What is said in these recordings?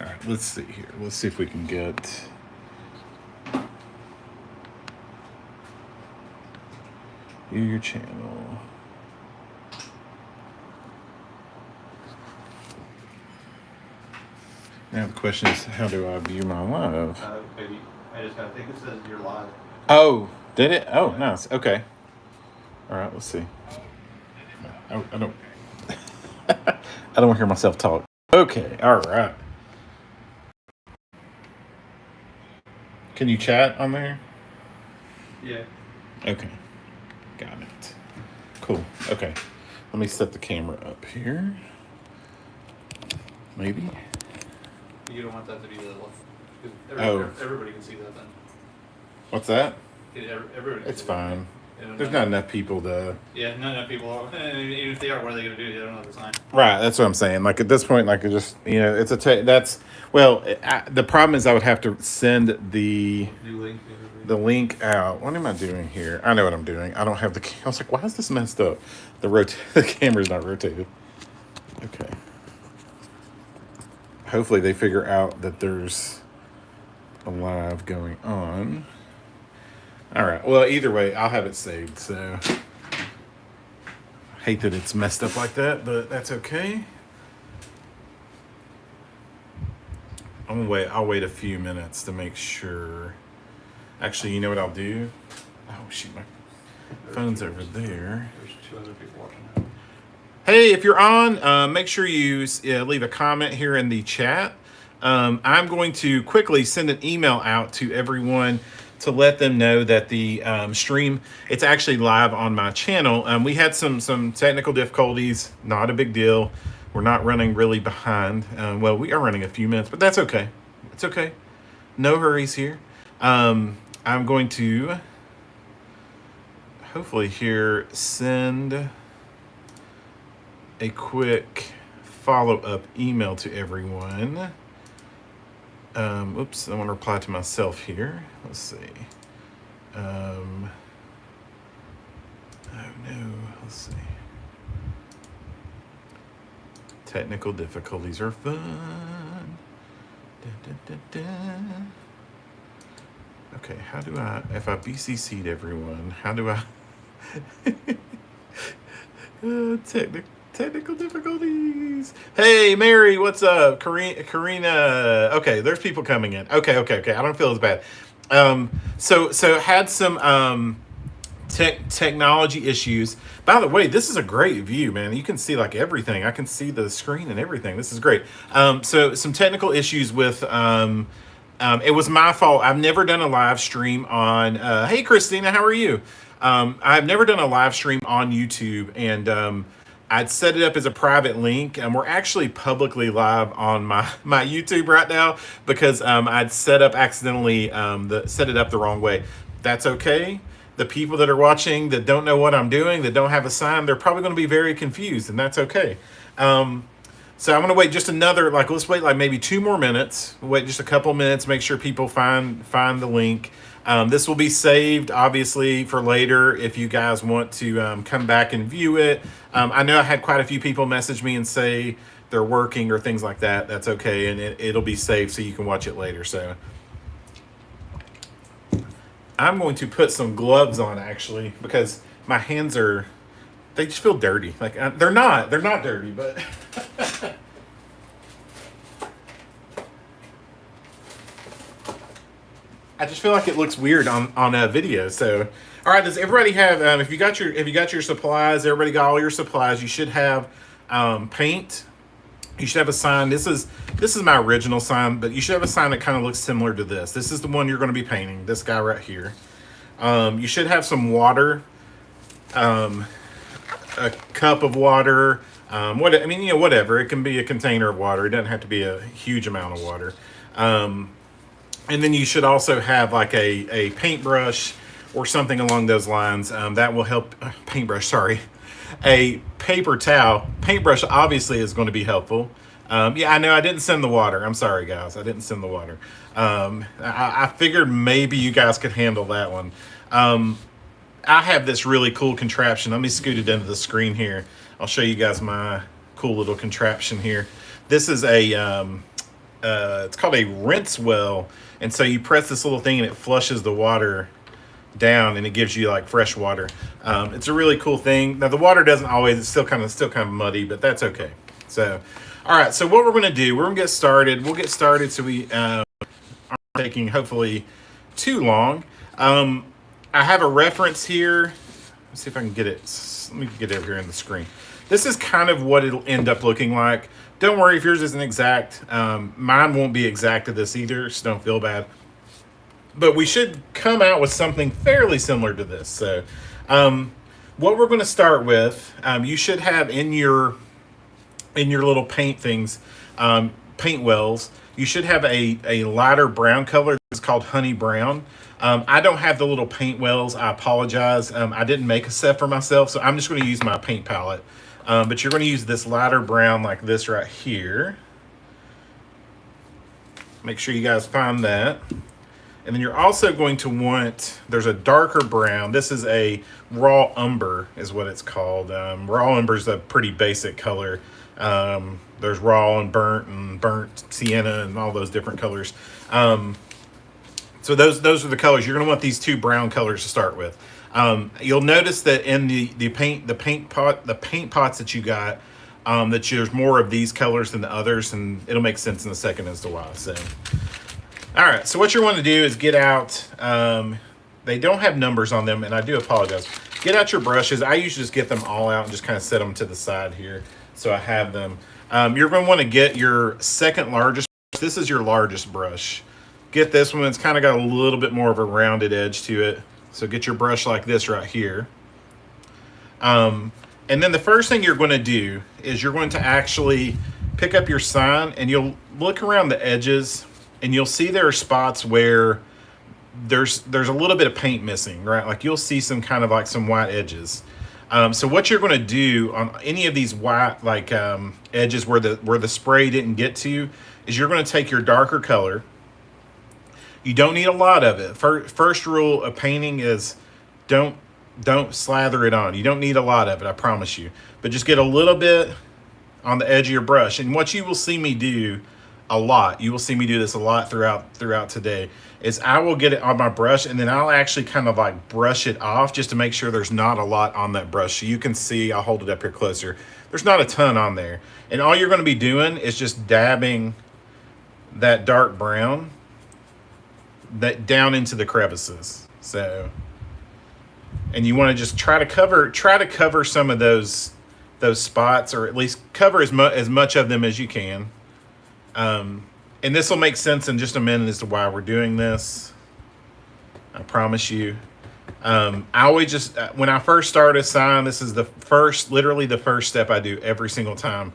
All right, let's see here. Let's see if we can get. Your channel. Now the question is, how do I view my live? Maybe I think it says you're live. Oh, did it? Oh, nice. Okay. All right, let's see. I don't. I don't want to hear myself talk. Okay. All right. Can you chat on there? Yeah. Okay. Got it. Cool. Okay. Let me set the camera up here. Maybe. You don't want that to be the one. Everybody can see that then. What's that? Everybody. It's fine. There's not enough people to. Yeah, not enough people. Even if they are, what are they going to do? They don't know the sign. Right. That's what I'm saying. Like at this point, like it just it's that's the problem is I would have to send the link out. What am I doing here? I know what I'm doing. I don't have the. I was like, why is this messed up? The camera's not rotated. Okay. Hopefully they figure out that there's a live going on. All right. Well, either way, I'll have it saved. So, hate that it's messed up like that, but that's okay. I'll wait a few minutes to make sure. Actually, you know what I'll do? Oh shoot, my phone's over there. There's 2 other people watching now. Hey, if you're on, make sure you leave a comment here in the chat. I'm going to quickly send an email out to everyone to let them know that the stream, it's actually live on my channel. We had some technical difficulties, not a big deal. We're not running really behind. Well, we are running a few minutes, but that's okay. It's okay. No hurries here. I'm going to hopefully here send a quick follow-up email to everyone. Oops, I want to reply to myself here. Let's see. Oh no, let's see. Technical difficulties are fun. Da, da, da, da. Okay, how do I, if I BCC'd everyone, how do I, technical difficulties. Hey, Mary, what's up? Karina. Okay, there's people coming in. Okay. I don't feel as bad. So had some technology issues. By the way, this is a great view, man. You can see like everything. I can see the screen and everything. This is great. So some technical issues with it was my fault. I've never done a live stream on. Hey, Christina, how are you? I've never done a live stream on YouTube, and I'd set it up as a private link, and we're actually publicly live on my YouTube right now because I'd set up accidentally set it up the wrong way. That's okay. The people that are watching that don't know what I'm doing, that don't have a sign, they're probably going to be very confused, and that's okay. So I'm going to wait just another, let's wait maybe 2 more minutes. Wait just a couple minutes, make sure people find the link. This will be saved, obviously, for later if you guys want to come back and view it. I know I had quite a few people message me and say they're working or things like that. That's okay, and it'll be saved so you can watch it later. So I'm going to put some gloves on, actually, because my hands they just feel dirty. They're not dirty, but... I just feel like it looks weird on a video. So, all right, does everybody have? If you got your supplies, everybody got all your supplies. You should have paint. You should have a sign. This is my original sign, but you should have a sign that kind of looks similar to this. This is the one you're going to be painting. This guy right here. You should have some water. A cup of water. Whatever. It can be a container of water. It doesn't have to be a huge amount of water. And then you should also have like a paintbrush or something along those lines. That will help. Paintbrush, sorry. A paper towel. Paintbrush obviously is going to be helpful. Yeah, I know I didn't send the water. I'm sorry, guys. I didn't send the water. I figured maybe you guys could handle that one. I have this really cool contraption. Let me scoot it into the screen here. I'll show you guys my cool little contraption here. This is a it's called a rinse well, and so you press this little thing and it flushes the water down and it gives you like fresh water. It's a really cool thing. Now the water doesn't always, it's still kind of muddy, but that's okay. So, all right. So what we're going to do, we're going to get started. We'll get started so we aren't taking hopefully too long. I have a reference here. Let's see if I can get it. Let me get it over here in the screen. This is kind of what it'll end up looking like. Don't worry if yours isn't exact. Mine won't be exact to this either, so don't feel bad. But we should come out with something fairly similar to this. So what we're going to start with, you should have in your little paint things, paint wells, you should have a lighter brown color. It's called honey brown. I don't have the little paint wells. I apologize. I didn't make a set for myself, so I'm just going to use my paint palette. But you're going to use this lighter brown like this right here. Make sure you guys find that. And then you're also going to want, there's a darker brown. This is a raw umber is what it's called. Raw umber is a pretty basic color. There's raw and burnt sienna and all those different colors. So those are the colors. You're going to want these two brown colors to start with. You'll notice that in the paint pots that you got, that there's more of these colors than the others, and it'll make sense in a second as to why. So, all right. So what you want to do is get out. They don't have numbers on them, and I do apologize. Get out your brushes. I usually just get them all out and just kind of set them to the side here, so I have them. You're going to want to get your second largest. This is your largest brush. Get this one. It's kind of got a little bit more of a rounded edge to it. So get your brush like this right here. And then the first thing you're going to do is you're going to actually pick up your sign and you'll look around the edges and you'll see there are spots where there's a little bit of paint missing, right? Like you'll see some kind of like some white edges. So what you're going to do on any of these white like edges where the spray didn't get to is you're going to take your darker color. You don't need a lot of it. First rule of painting is don't slather it on. You don't need a lot of it, I promise you. But just get a little bit on the edge of your brush. And what you will see me do a lot, you will see me do this a lot throughout today, is I will get it on my brush and then I'll actually kind of like brush it off just to make sure there's not a lot on that brush. So you can see, I'll hold it up here closer. There's not a ton on there. And all you're going to be doing is just dabbing that dark brown that down into the crevices. So, and you want to just try to cover some of those spots, or at least cover as much of them as you can. And this will make sense in just a minute as to why we're doing this. I promise you. I always just, when I first start a sign, this is literally the first step I do every single time.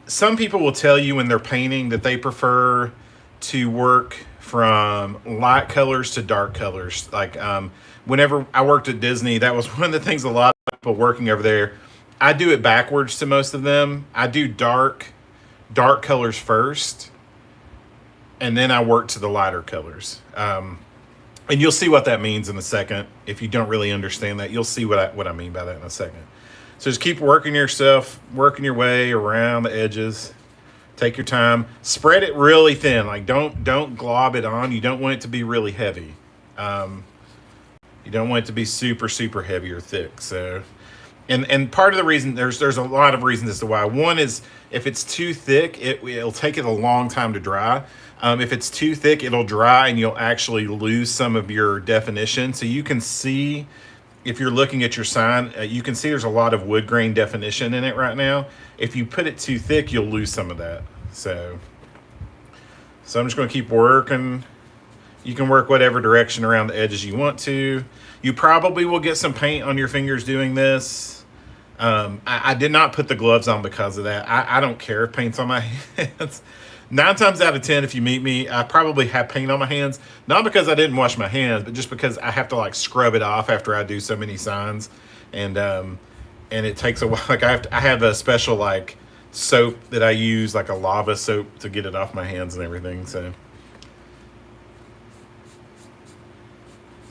Some people will tell you when they're painting that they prefer to work from light colors to dark colors. Like whenever I worked at Disney, that was one of the things a lot of people working over there. I do it backwards to most of them. I do dark colors first, and then I work to the lighter colors. And you'll see what that means in a second. If you don't really understand that, you'll see what I mean by that in a second. So just keep working your way around the edges. Take your time. Spread it really thin. Like don't glob it on. You don't want it to be really heavy. You don't want it to be super, super heavy or thick. So, and part of the reason, there's a lot of reasons as to why. One is if it's too thick, it'll take it a long time to dry. If it's too thick, it'll dry and you'll actually lose some of your definition. So you can see, if you're looking at your sign, you can see there's a lot of wood grain definition in it right now. If you put it too thick, you'll lose some of that. So I'm just going to keep working. You can work whatever direction around the edges you want to. You probably will get some paint on your fingers doing this. I did not put the gloves on because of that. I don't care if paint's on my hands. 9 times out of 10, if you meet me, I probably have paint on my hands. Not because I didn't wash my hands, but just because I have to like scrub it off after I do so many signs. And it takes a while. Like I have a special like soap that I use, like a lava soap, to get it off my hands and everything. So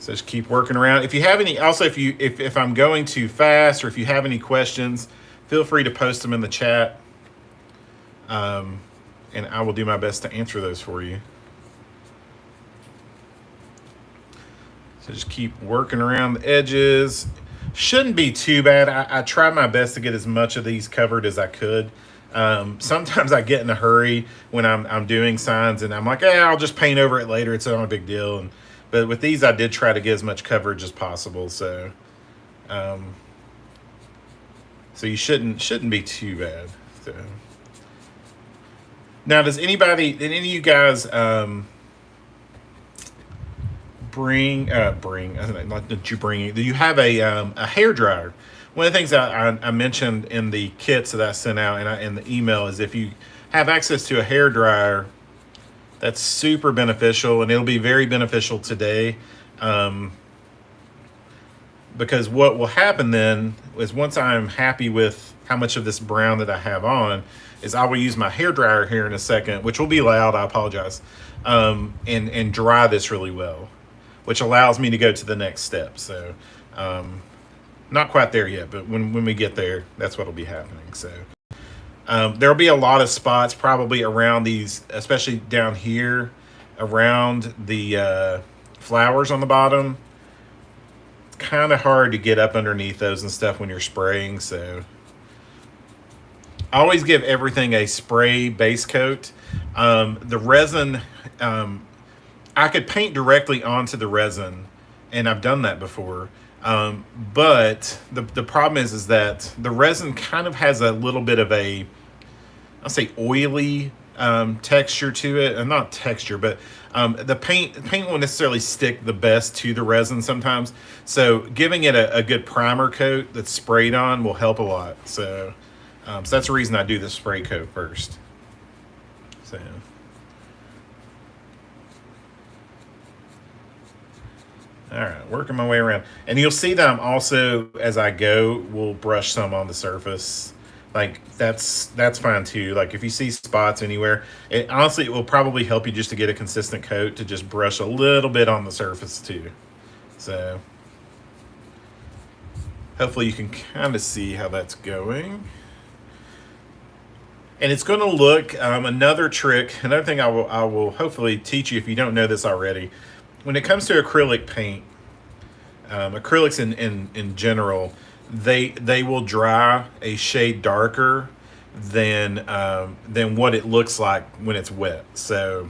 just keep working around. If you have any, also if I'm going too fast or if you have any questions, feel free to post them in the chat. and I will do my best to answer those for you. So just keep working around the edges. Shouldn't be too bad. I tried my best to get as much of these covered as I could. Sometimes I get in a hurry when I'm doing signs, and I'm like, I'll just paint over it later. It's not a big deal. But with these, I did try to get as much coverage as possible. So, so you shouldn't be too bad. So, now, did any of you guys do you have a hair dryer? One of the things I mentioned in the kits that I sent out and in the email is if you have access to a hair dryer, that's super beneficial, and it'll be very beneficial today. Because what will happen then is once I'm happy with how much of this brown that I have on, is I will use my hair dryer here in a second, which will be loud, I apologize, and dry this really well, which allows me to go to the next step. So not quite there yet, but when we get there, that's what will be happening. So there'll be a lot of spots probably around these, especially down here around the flowers on the bottom. It's kind of hard to get up underneath those and stuff when you're spraying. So I always give everything a spray base coat. The resin, I could paint directly onto the resin, and I've done that before. But the problem is that the resin kind of has a little bit of a, I'll say, oily texture to it, and not texture, but the paint won't necessarily stick the best to the resin sometimes. So giving it a good primer coat that's sprayed on will help a lot. So that's the reason I do the spray coat first. So. All right, working my way around. And you'll see that I'm also, as I go, will brush some on the surface. Like, that's fine too. Like, if you see spots anywhere, honestly, it will probably help you just to get a consistent coat to just brush a little bit on the surface too. So, hopefully you can kind of see how that's going. And it's going to look, another thing I will hopefully teach you if you don't know this already. When it comes to acrylic paint, acrylics in general, they will dry a shade darker than what it looks like when it's wet. So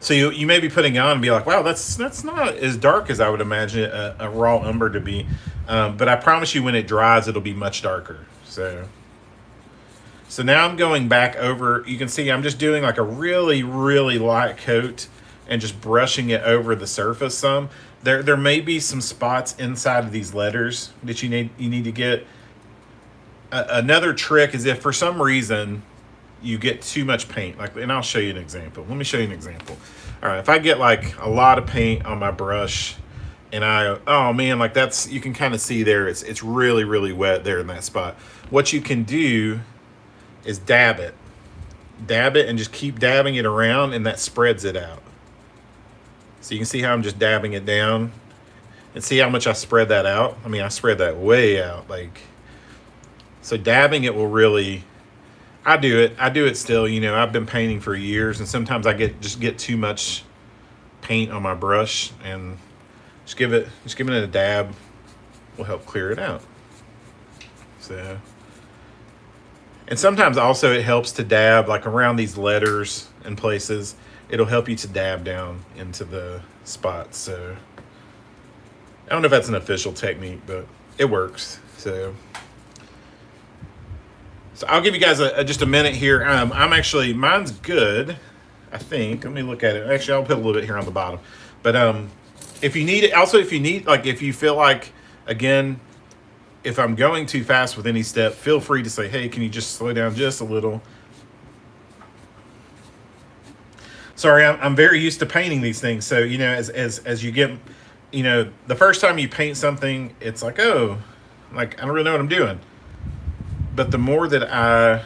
you may be putting it on and be like, wow, that's not as dark as I would imagine a raw umber to be. But I promise you, when it dries, it'll be much darker. So now I'm going back over. You can see I'm just doing like a really, really light coat and just brushing it over the surface some. There may be some spots inside of these letters that you need to get. Another trick is if for some reason you get too much paint, and I'll show you an example. Let me show you an example. All right, if I get like a lot of paint on my brush and oh man, like you can kind of see there, it's really, really wet there in that spot. What you can do is dab it and just keep dabbing it around, and that spreads it out. So you can see how I'm just dabbing it down, and see how much I spread that out. I mean, I spread that way out. So dabbing it will really, I do it still. I've been painting for years, and sometimes I get too much paint on my brush, and just giving it a dab will help clear it out. So, and sometimes also it helps to dab like around these letters and places. It'll help you to dab down into the spots. So I don't know if that's an official technique, but it works. So I'll give you guys just a minute here. Mine's good, I think. Let me look at it. Actually, I'll put a little bit here on the bottom. But if you need it, also if you feel like, again, if I'm going too fast with any step, feel free to say, hey, can you just slow down just a little? Sorry, I'm very used to painting these things. So, as you get, the first time you paint something, it's like, oh, like, I don't really know what I'm doing. But the more that I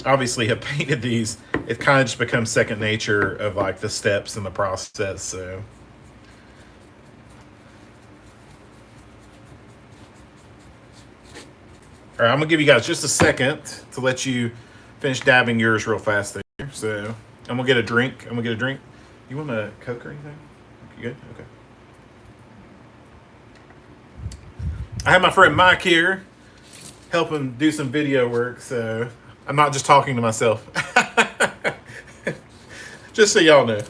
obviously have painted these, it kind of just becomes second nature of like the steps and the process. So. All right, I'm gonna give you guys just a second to let you finish dabbing yours real fast there. So I'm gonna get a drink. You want a Coke or anything? You good? Okay. I have my friend Mike here helping do some video work, so I'm not just talking to myself. Just so y'all know.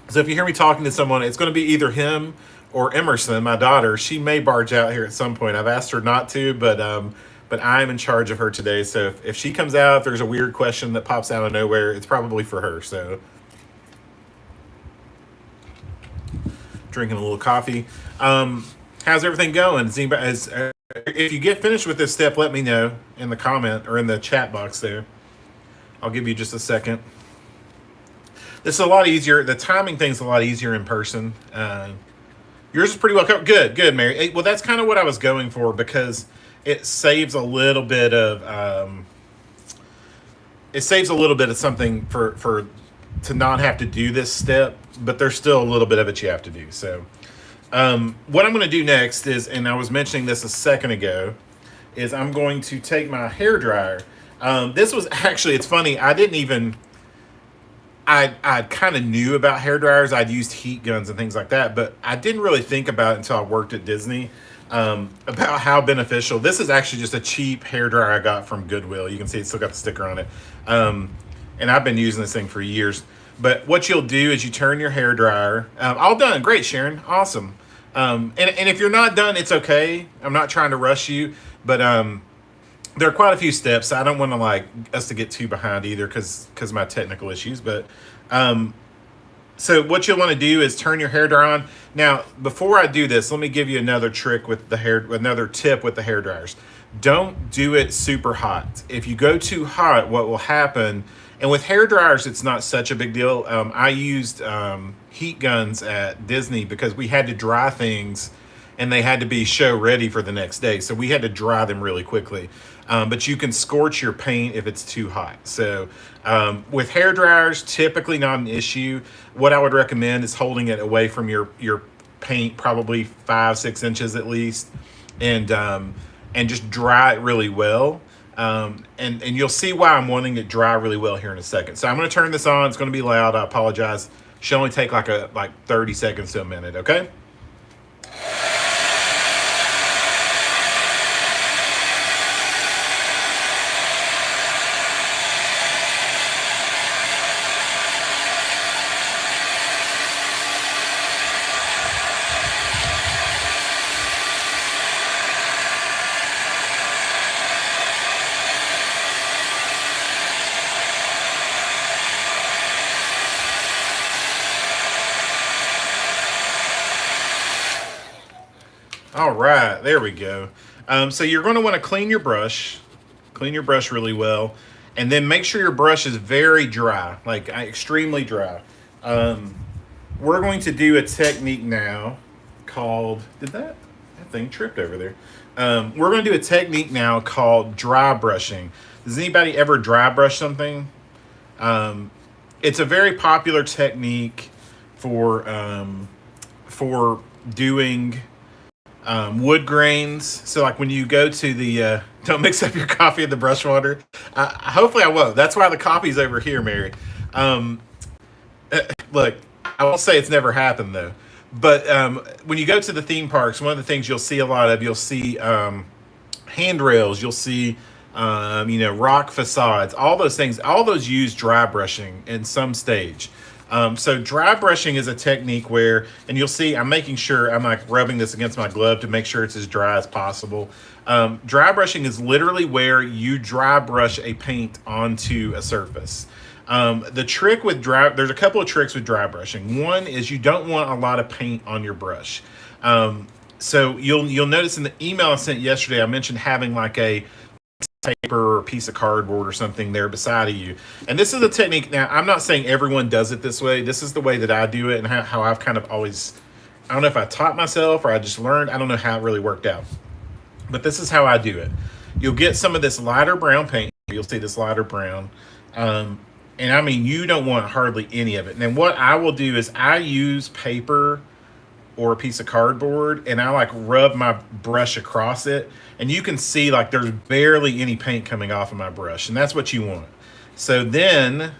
So if you hear me talking to someone, it's going to be either him or Emerson, my daughter. She may barge out here at some point. I've asked her not to, but I'm in charge of her today. So if she comes out, if there's a weird question that pops out of nowhere, it's probably for her. So drinking a little coffee. How's everything going? If you get finished with this step, let me know in the comment or in the chat box there. I'll give you just a second. This is a lot easier. The timing thing's a lot easier in person. Yours is pretty well covered. Good, Mary. Well, that's kind of what I was going for because it saves a little bit of something for to not have to do this step, but there's still a little bit of it you have to do. So what I'm going to do next is, and I was mentioning this a second ago, is I'm going to take my hair dryer. This was actually, it's funny, I kind of knew about hair dryers. I'd used heat guns and things like that, but I didn't really think about it until I worked at Disney, about how beneficial. This is actually just a cheap hair dryer I got from Goodwill. You can see it's still got the sticker on it. And I've been using this thing for years. But what you'll do is you turn your hair dryer. All done. Great, Sharon. Awesome. And if you're not done, it's okay. I'm not trying to rush you, but there are quite a few steps. I don't want to like us to get too behind either because of my technical issues. But so what you'll want to do is turn your hair dryer on. Now, before I do this, let me give you another tip with the hair dryers. Don't do it super hot. If you go too hot, what will happen? And with hair dryers, it's not such a big deal. I used heat guns at Disney because we had to dry things and they had to be show ready for the next day. So we had to dry them really quickly. But you can scorch your paint if it's too hot. So with hair dryers, typically not an issue. What I would recommend is holding it away from your paint, probably 5-6 inches at least, and just dry it really well. And you'll see why I'm wanting it dry really well here in a second. So I'm going to turn this on. It's going to be loud. I apologize. Should only take like 30 seconds to a minute. Okay. All right, there we go. So you're going to want to clean your brush really well, and then make sure your brush is very dry, like extremely dry. We're going to do a technique now called, that thing tripped over there. We're going to do a technique now called dry brushing. Does anybody ever dry brush something? It's a very popular technique for doing wood grains. So like when you go to the don't mix up your coffee and the brush water. Hopefully I won't. That's why the coffee's over here, Mary. Look, I won't say it's never happened though, but when you go to the theme parks, one of the things you'll see a lot of, you'll see handrails, you'll see rock facades, all those things, all those use dry brushing in some stage. So dry brushing is a technique where, and you'll see I'm making sure I'm like rubbing this against my glove to make sure it's as dry as possible. Dry brushing is literally where you dry brush a paint onto a surface. The trick with there's a couple of tricks with dry brushing. One is you don't want a lot of paint on your brush. So you'll notice in the email I sent yesterday, I mentioned having like a paper or a piece of cardboard or something there beside of you. And this is a technique. Now, I'm not saying everyone does it this way. This is the way that I do it and how I've kind of always, I don't know if I taught myself or I just learned. I don't know how it really worked out. But this is how I do it. You'll get some of this lighter brown paint. You'll see this lighter brown. And I mean, you don't want hardly any of it. And then what I will do is I use paper or a piece of cardboard, and I like rub my brush across it, and you can see like there's barely any paint coming off of my brush, and that's what you want. So then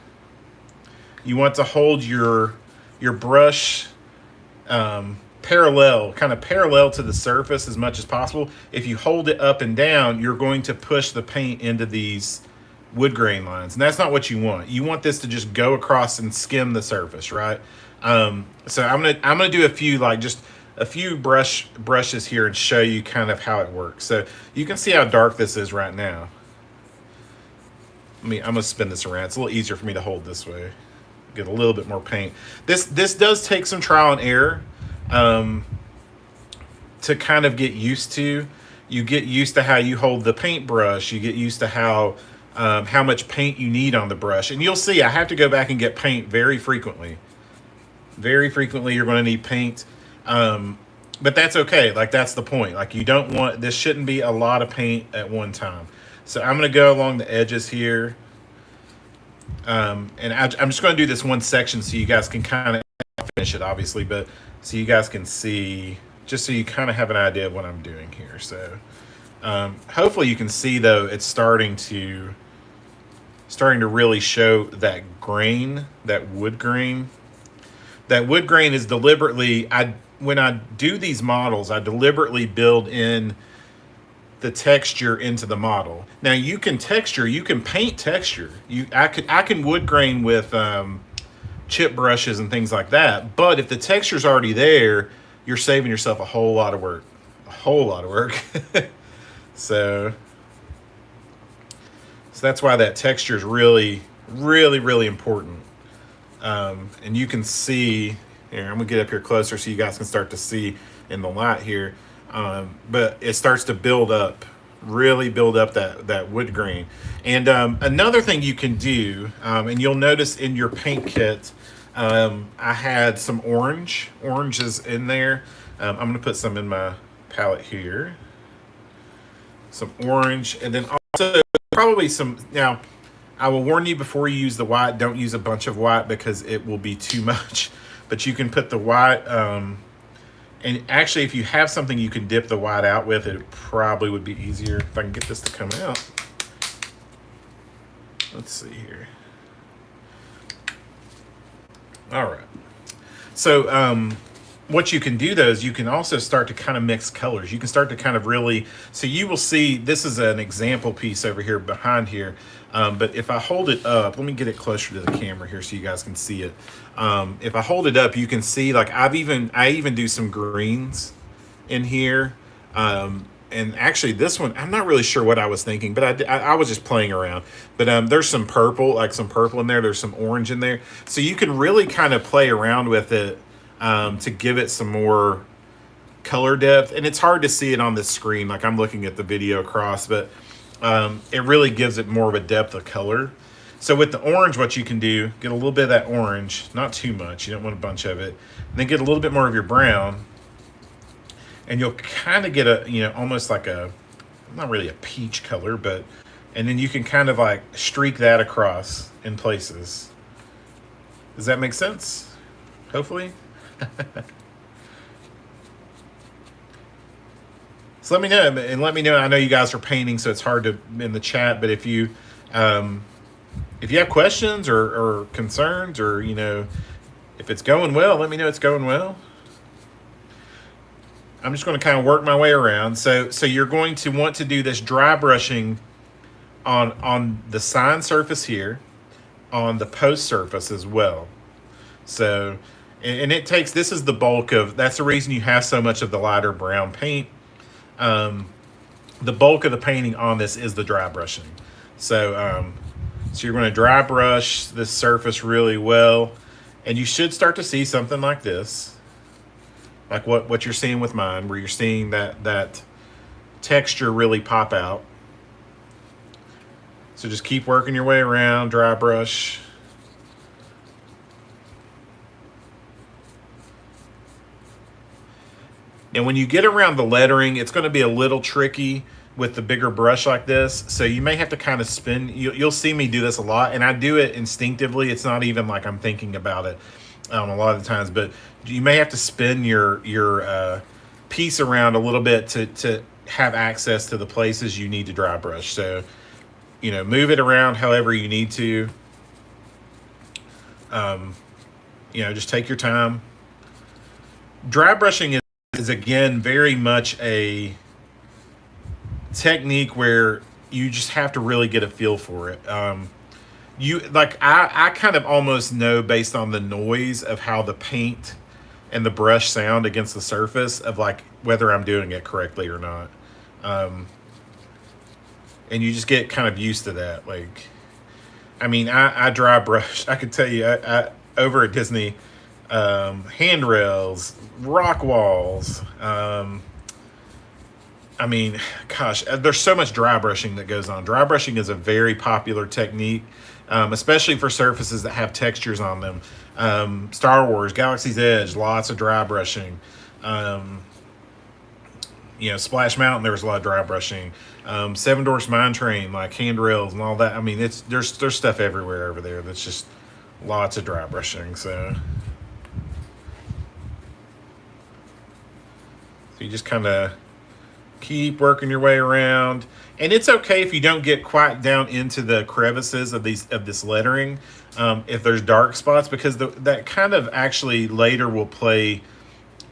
you want to hold your brush kind of parallel to the surface as much as possible. If you hold it up and down, you're going to push the paint into these wood grain lines, and that's not what you want. You want this to just go across and skim the surface, right? So I'm gonna do a few, like just a few brushes here and show you kind of how it works. So you can see how dark this is right now. I'm gonna spin this around. It's a little easier for me to hold this way. Get a little bit more paint. This does take some trial and error to kind of get used to. You get used to how you hold the paintbrush. You get used to how much paint you need on the brush. And you'll see I have to go back and get paint very frequently. Very frequently you're going to need paint. But that's okay. Like, that's the point. Like, you don't want, this shouldn't be a lot of paint at one time. So I'm going to go along the edges here. And I'm just going to do this one section so you guys can kind of finish it, obviously, but so you guys can see, just so you kind of have an idea of what I'm doing here. So hopefully you can see, though, it's starting to really show that grain, that wood grain. That wood grain is deliberately, when I do these models, I deliberately build in the texture into the model. Now you can paint texture. I can wood grain with chip brushes and things like that. But if the texture's already there, you're saving yourself a whole lot of work. A whole lot of work. So that's why that texture is really, really, really important. And you can see here, I'm gonna get up here closer so you guys can start to see in the light here. But it starts to build up, really build up that wood grain. And another thing you can do, and you'll notice in your paint kit, I had some oranges in there. I'm going to put some in my palette here. Some orange, and then also probably some, now I will warn you before you use the white, don't use a bunch of white because it will be too much. But you can put the white, and actually, if you have something you can dip the white out with, it probably would be easier. If I can get this to come out. Let's see here. All right. So what you can do, though, is you can also start to kind of mix colors. You can start to kind of really, so you will see, this is an example piece over here behind here. But if I hold it up, let me get it closer to the camera here so you guys can see it. If I hold it up, you can see, like, I even do some greens in here. And actually this one, I'm not really sure what I was thinking, but I was just playing around. But there's some purple, in there. There's some orange in there. So you can really kind of play around with it to give it some more color depth. And it's hard to see it on this screen, like I'm looking at the video across, but it really gives it more of a depth of color. So with the orange, what you can do, get a little bit of that orange, not too much, you don't want a bunch of it, and then get a little bit more of your brown, and you'll kind of get a, almost like a, not really a peach color, but, and then you can kind of like streak that across in places. Does that make sense? Hopefully. So let me know, and let me know. I know you guys are painting, so it's hard to in the chat. But if you have questions or concerns, or if it's going well, let me know it's going well. I'm just going to kind of work my way around. So you're going to want to do this dry brushing on the sign surface here, on the post surface as well. So, and it takes, this is the bulk of, that's the reason you have so much of the lighter brown paint. The bulk of the painting on this is the dry brushing. So you're going to dry brush this surface really well, and you should start to see something like this, like what you're seeing with mine, where you're seeing that texture really pop out. So just keep working your way around, dry brush. And when you get around the lettering, it's going to be a little tricky with the bigger brush like this. So you may have to kind of spin. You'll see me do this a lot, and I do it instinctively. It's not even like I'm thinking about it. a lot of the times, but you may have to spin your piece around a little bit to have access to the places you need to dry brush. So, move it around however you need to. Just take your time. Dry brushing is again very much a technique where you just have to really get a feel for it. I kind of almost know based on the noise of how the paint and the brush sound against the surface of like whether I'm doing it correctly or not. And you just get kind of used to that. Like, I mean, I dry brush. I could tell you, I over at Disney, handrails, rock walls. I mean, gosh, there's so much dry brushing that goes on. Dry brushing is a very popular technique, especially for surfaces that have textures on them. Star Wars, Galaxy's Edge, lots of dry brushing. Splash Mountain, there was a lot of dry brushing. Seven Dwarfs Mine Train, like handrails and all that. I mean, there's stuff everywhere over there that's just lots of dry brushing. So you just kind of keep working your way around, and it's okay if you don't get quite down into the crevices of this lettering, if there's dark spots, because that kind of actually later will play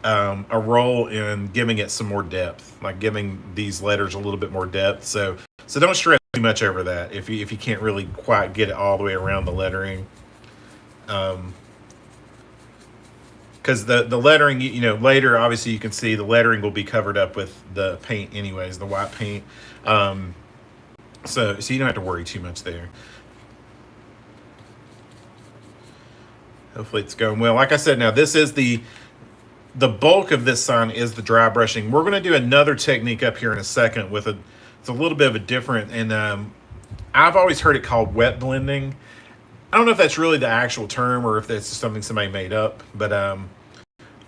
a role in giving it some more depth, like giving these letters a little bit more depth. So don't stress too much over that if you can't really quite get it all the way around the lettering. Because the lettering, later, obviously you can see the lettering will be covered up with the paint anyways, the white paint. So you don't have to worry too much there. Hopefully it's going well. Like I said, now this is the bulk of this sign is the dry brushing. We're going to do another technique up here in a second it's a little bit of a different, and I've always heard it called wet blending. I don't know if that's really the actual term or if that's something somebody made up, but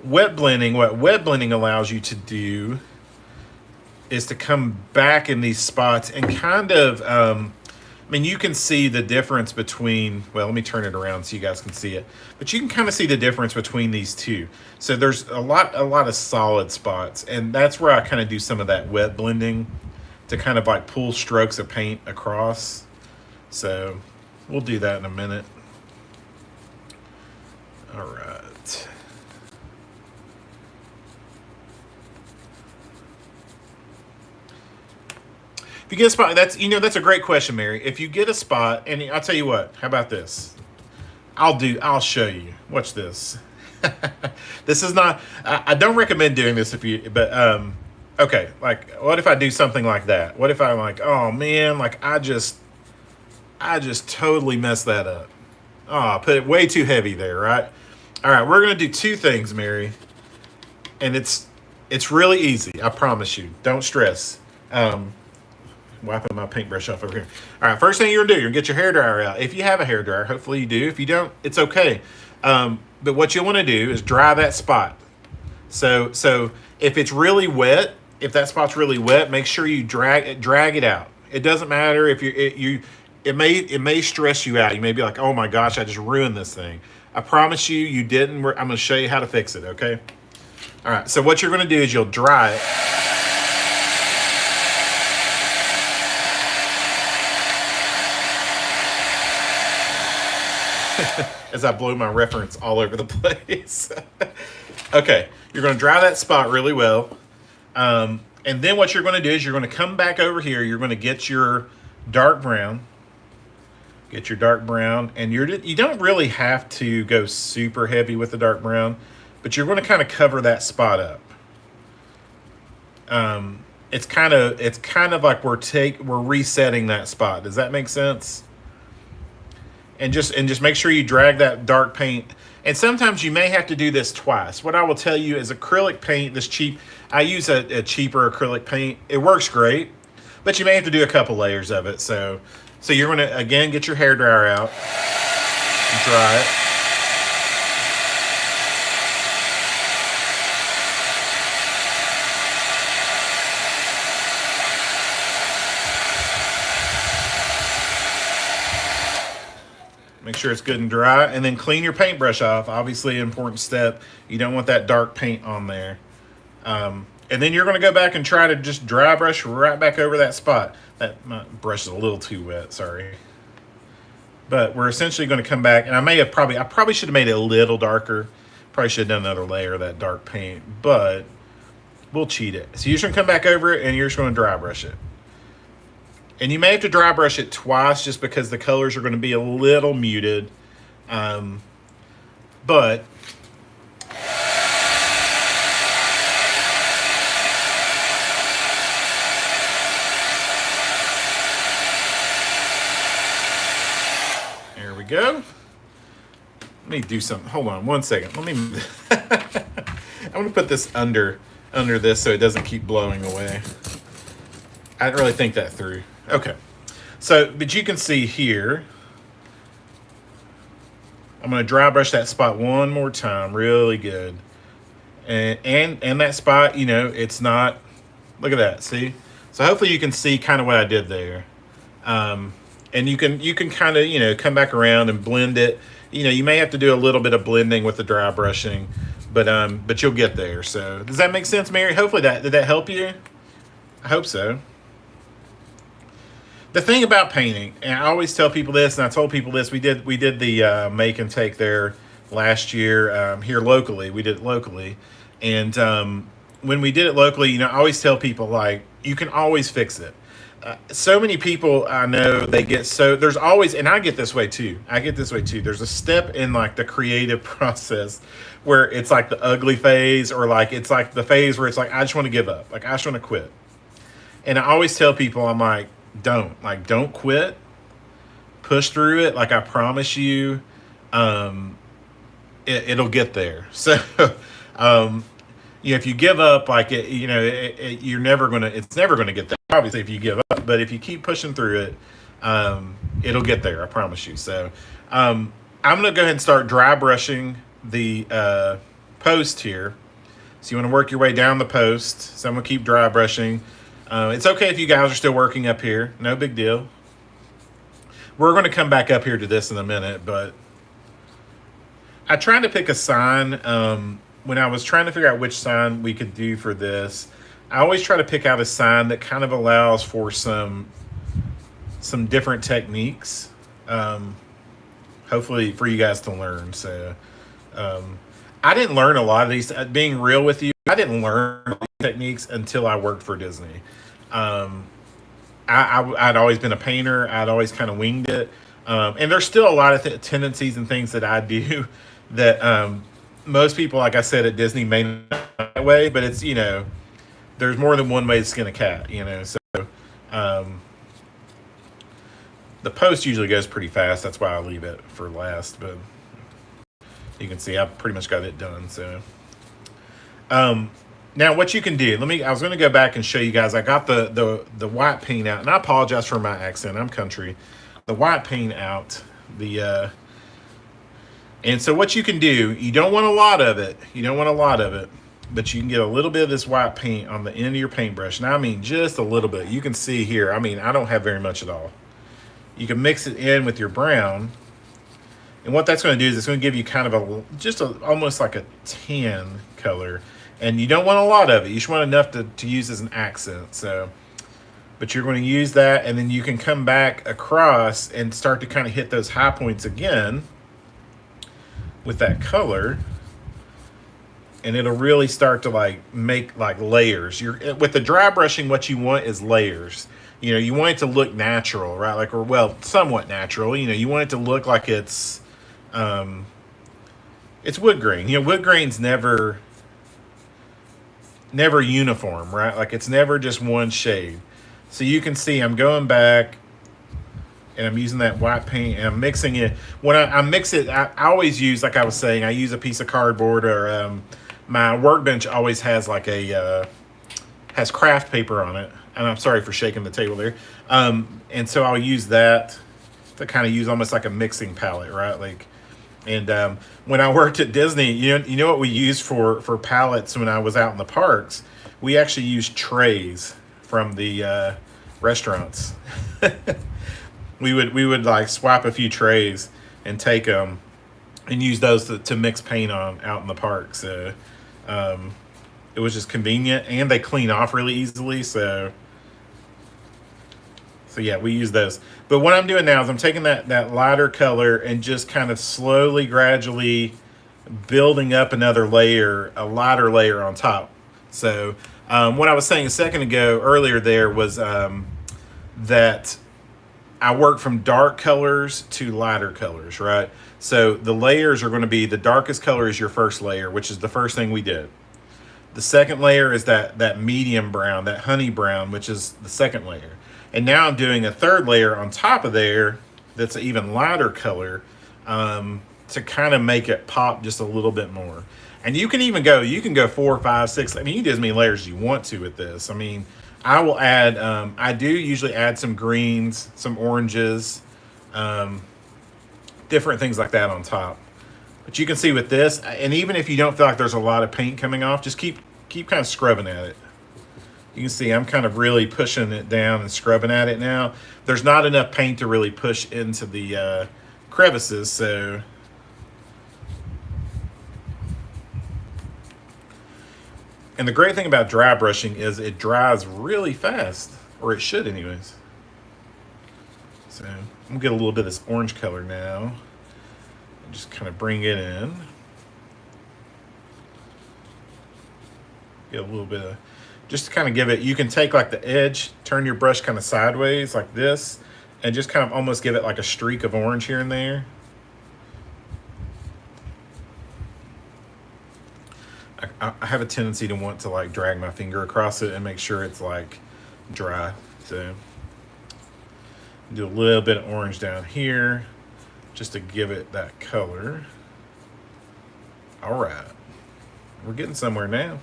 what wet blending allows you to do is to come back in these spots and kind of, you can see the difference between, well, let me turn it around so you guys can see it, but you can kind of see the difference between these two. So there's a lot of solid spots, and that's where I kind of do some of that wet blending to kind of like pull strokes of paint across. So we'll do that in a minute. All right. If you get a spot, that's a great question, Mary. If you get a spot, and I'll tell you what, how about this? I'll show you. Watch this. This is not, I don't recommend doing this but okay, like what if I do something like that? What if I'm like, oh man, like I just totally messed that up. Oh, I put it way too heavy there, right? All right, we're going to do two things, Mary. And it's really easy, I promise you. Don't stress. Wiping my paintbrush off over here. All right, first thing you're going to do, you're going to get your hairdryer out. If you have a hairdryer, hopefully you do. If you don't, it's okay. But what you want to do is dry that spot. So if it's really wet, if that spot's really wet, make sure you drag it out. It doesn't matter if it may stress you out. You may be like, oh my gosh, I just ruined this thing. I promise you didn't. I'm going to show you how to fix it, okay? All right, so what you're going to do is you'll dry it. As I blow my reference all over the place. Okay, you're going to dry that spot really well. And then what you're going to do is you're going to come back over here. You're going to get your dark brown. And you don't really have to go super heavy with the dark brown, but you're going to kind of cover that spot up. It's kind of like we're resetting that spot. Does that make sense? And just make sure you drag that dark paint. And sometimes you may have to do this twice. What I will tell you is acrylic paint, I use a cheaper acrylic paint. It works great, but you may have to do a couple layers of it. So you're going to, again, get your hairdryer out and dry it. Make sure it's good and dry, and then clean your paintbrush off. Obviously, an important step. You don't want that dark paint on there. And then you're going to go back and try to just dry brush right back over that spot. My brush is a little too wet, sorry. But we're essentially going to come back, and I probably should have made it a little darker. Probably should have done another layer of that dark paint, but we'll cheat it. So you're just going to come back over it, and you're just going to dry brush it. And you may have to dry brush it twice just because the colors are going to be a little muted. But there we go. Let me do something. Hold on one second. Let me I'm going to put this under this so it doesn't keep blowing away. I didn't really think that through. Okay. So, but you can see here, I'm going to dry brush that spot one more time, really good. And that spot, you know, it's not, look at that, see? So hopefully you can see kind of what I did there. And you can kind of, you know, come back around and blend it. You know, you may have to do a little bit of blending with the dry brushing, but you'll get there. So does that make sense, Mary? Hopefully did that help you? I hope so. The thing about painting, and I always tell people this, and I told people this, we did the make and take there last year here locally. We did it locally, and when we did it locally, you know, I always tell people, like, you can always fix it. So many people I know, they get so, there's always, and I get this way too. There's a step in like the creative process where it's like the ugly phase, or like it's like the phase where it's like, I just want to give up, like I just want to quit. And I always tell people, I'm like, don't quit, push through it. Like I promise you, it'll get there. So, you know, if you give up, like you're never gonna. It's never gonna get there. Obviously, if you give up, but if you keep pushing through it, it'll get there. I promise you. So, I'm gonna go ahead and start dry brushing the post here. So you want to work your way down the post. So I'm gonna keep dry brushing. It's okay if you guys are still working up here. No big deal. We're going to come back up here to this in a minute, but I tried to pick a sign. When I was trying to figure out which sign we could do for this, I always try to pick out a sign that kind of allows for some different techniques, hopefully for you guys to learn. So I didn't learn a lot of these. Being real with you, I didn't learn techniques until I worked for Disney. I'd always been a painter. I'd always kind of winged it. And there's still a lot of tendencies and things that I do that most people, like I said, at Disney may not that way, but it's, you know, there's more than one way to skin a cat, you know. So the post usually goes pretty fast. That's why I leave it for last, but you can see I've pretty much got it done. So now what you can do, I was going to go back and show you guys. I got the white paint out, and I apologize for my accent. I'm country. The white paint out, and so what you can do, you don't want a lot of it. But you can get a little bit of this white paint on the end of your paintbrush. Now, I mean, just a little bit. You can see here, I mean, I don't have very much at all. You can mix it in with your brown. And what that's going to do is it's going to give you kind of almost like a tan color. And you don't want a lot of it. You just want enough to use as an accent. So, but you're going to use that, and then you can come back across and start to kind of hit those high points again with that color. And it'll really start to like make like layers. With the dry brushing, what you want is layers. You know, you want it to look natural, right? Like, or well, somewhat natural. You know, you want it to look like it's wood grain. You know, wood grain's never uniform, right? Like it's never just one shade. So you can see I'm going back and I'm using that white paint and I'm mixing it. When I mix it, I always use, like I was saying, I use a piece of cardboard, or my workbench always has like has craft paper on it. And I'm sorry for shaking the table there. And so I'll use that to kind of use almost like a mixing palette, right? Like, and when I worked at Disney, you know what we used for palettes when I was out in the parks? We actually used trays from the restaurants. we would like swap a few trays and take them and use those to mix paint on out in the park. So it was just convenient, and they clean off really easily. So yeah, we use those. But what I'm doing now is I'm taking that lighter color and just kind of slowly, gradually building up another layer, a lighter layer on top. So what I was saying a second ago, earlier there, was that I work from dark colors to lighter colors, right? So the layers are going to be, the darkest color is your first layer, which is the first thing we did. The second layer is that medium brown, that honey brown, which is the second layer. And now I'm doing a third layer on top of there that's an even lighter color to kind of make it pop just a little bit more. And you can even go, you can go 4, 5, 6. I mean, you can do as many layers as you want to with this. I mean, I will add, I do usually add some greens, some oranges, different things like that on top. But you can see with this, and even if you don't feel like there's a lot of paint coming off, just keep kind of scrubbing at it. You can see I'm kind of really pushing it down and scrubbing at it now. There's not enough paint to really push into the crevices, so. And the great thing about dry brushing is it dries really fast, or it should anyways. So I'm gonna get a little bit of this orange color now. Just kind of bring it in. Get a little bit of, just to kind of give it, you can take like the edge, turn your brush kind of sideways like this, and just kind of almost give it like a streak of orange here and there. I have a tendency to want to like drag my finger across it and make sure it's like dry. So do a little bit of orange down here just to give it that color. All right, we're getting somewhere now.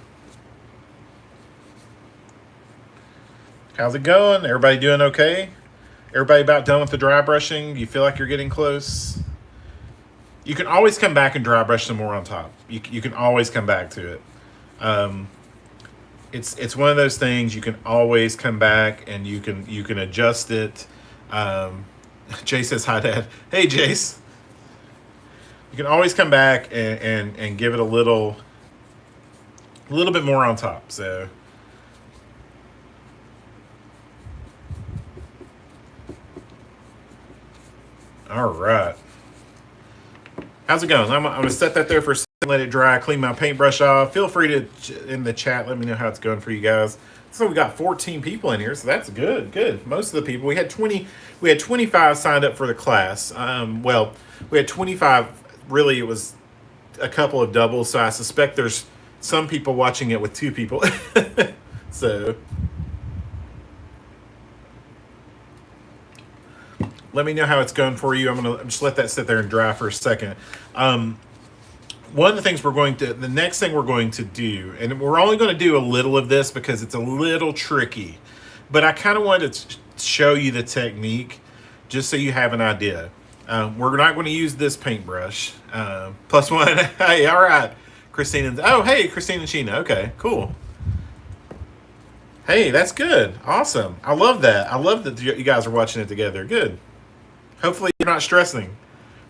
How's it going? Everybody doing okay? Everybody about done with the dry brushing? You feel like you're getting close? You can always come back and dry brush some more on top. You can always come back to it. It's one of those things you can always come back and you can adjust it. Jace says hi, Dad. Hey, Jace. You can always come back and give it a little bit more on top. So. All right. How's it going? I'm going to set that there for a second, let it dry, clean my paintbrush off. Feel free to, in the chat, let me know how it's going for you guys. So we got 14 people in here, so that's good. Most of the people, we had 25 signed up for the class. Well, we had 25, really it was a couple of doubles, so I suspect there's some people watching it with 2 people. So let me know how it's going for you. I'm going to just let that sit there and dry for a second. One of the things the next thing we're going to do, and we're only going to do a little of this because it's a little tricky, but I kind of wanted to show you the technique just so you have an idea. We're not going to use this paintbrush. +1. Hey, all right. Christina. Oh, hey, Christina and Sheena. Okay, cool. Hey, that's good. Awesome. I love that. I love that you guys are watching it together. Good. Hopefully you're not stressing.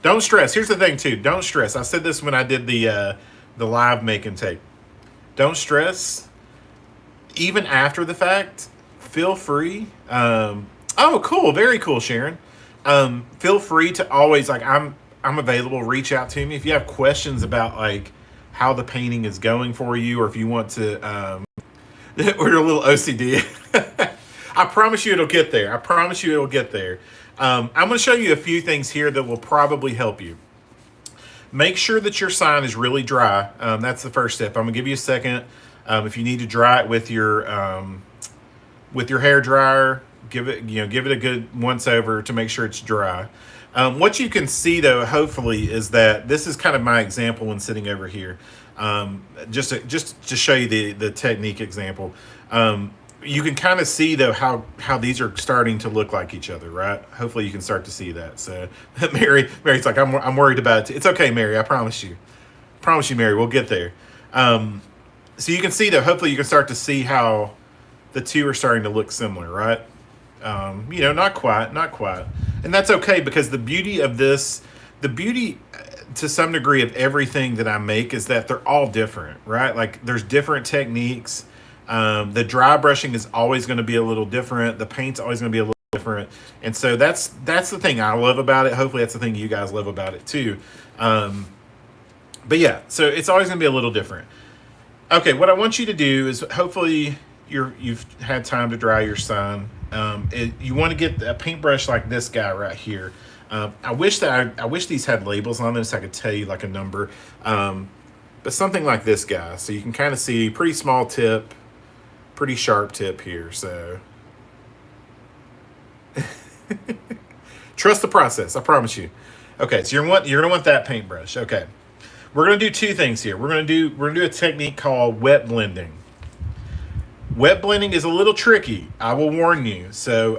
Don't stress. Here's the thing too. Don't stress. I said this when I did the live make and take. Don't stress. Even after the fact, feel free. Oh, cool. Very cool, Sharon. Feel free to always, like, I'm available. Reach out to me if you have questions about like how the painting is going for you, or if you want to or you're a little OCD. I promise you it'll get there. I promise you it'll get there. I'm going to show you a few things here that will probably help you. Make sure that your sign is really dry. That's the first step. I'm going to give you a second. If you need to dry it with your hair dryer, give it a good once over to make sure it's dry. What you can see though, hopefully, is that this is kind of my example when sitting over here. Just to show you the technique example. You can kind of see though how these are starting to look like each other, right? Hopefully you can start to see that. So Mary's like, I'm worried about it. It's okay, Mary. I promise you, Mary. We'll get there. So you can see though. Hopefully you can start to see how the two are starting to look similar, right? Not quite, and that's okay, because the beauty of this the beauty to some degree of everything that I make is that they're all different, right? Like there's different techniques. The dry brushing is always going to be a little different. The paint's always going to be a little different, and so that's the thing I love about it. Hopefully, that's the thing you guys love about it too. But yeah, so it's always going to be a little different. Okay, what I want you to do is hopefully you've had time to dry your sign. You want to get a paintbrush like this guy right here. I wish these had labels on them so I could tell you like a number. But something like this guy, so you can kind of see pretty small tip, pretty sharp tip here. So trust the process, I promise you. Okay, so you're gonna want that paintbrush. Okay, we're gonna do two things here. We're gonna do a technique called wet blending. Wet blending is a little tricky. I will warn you. So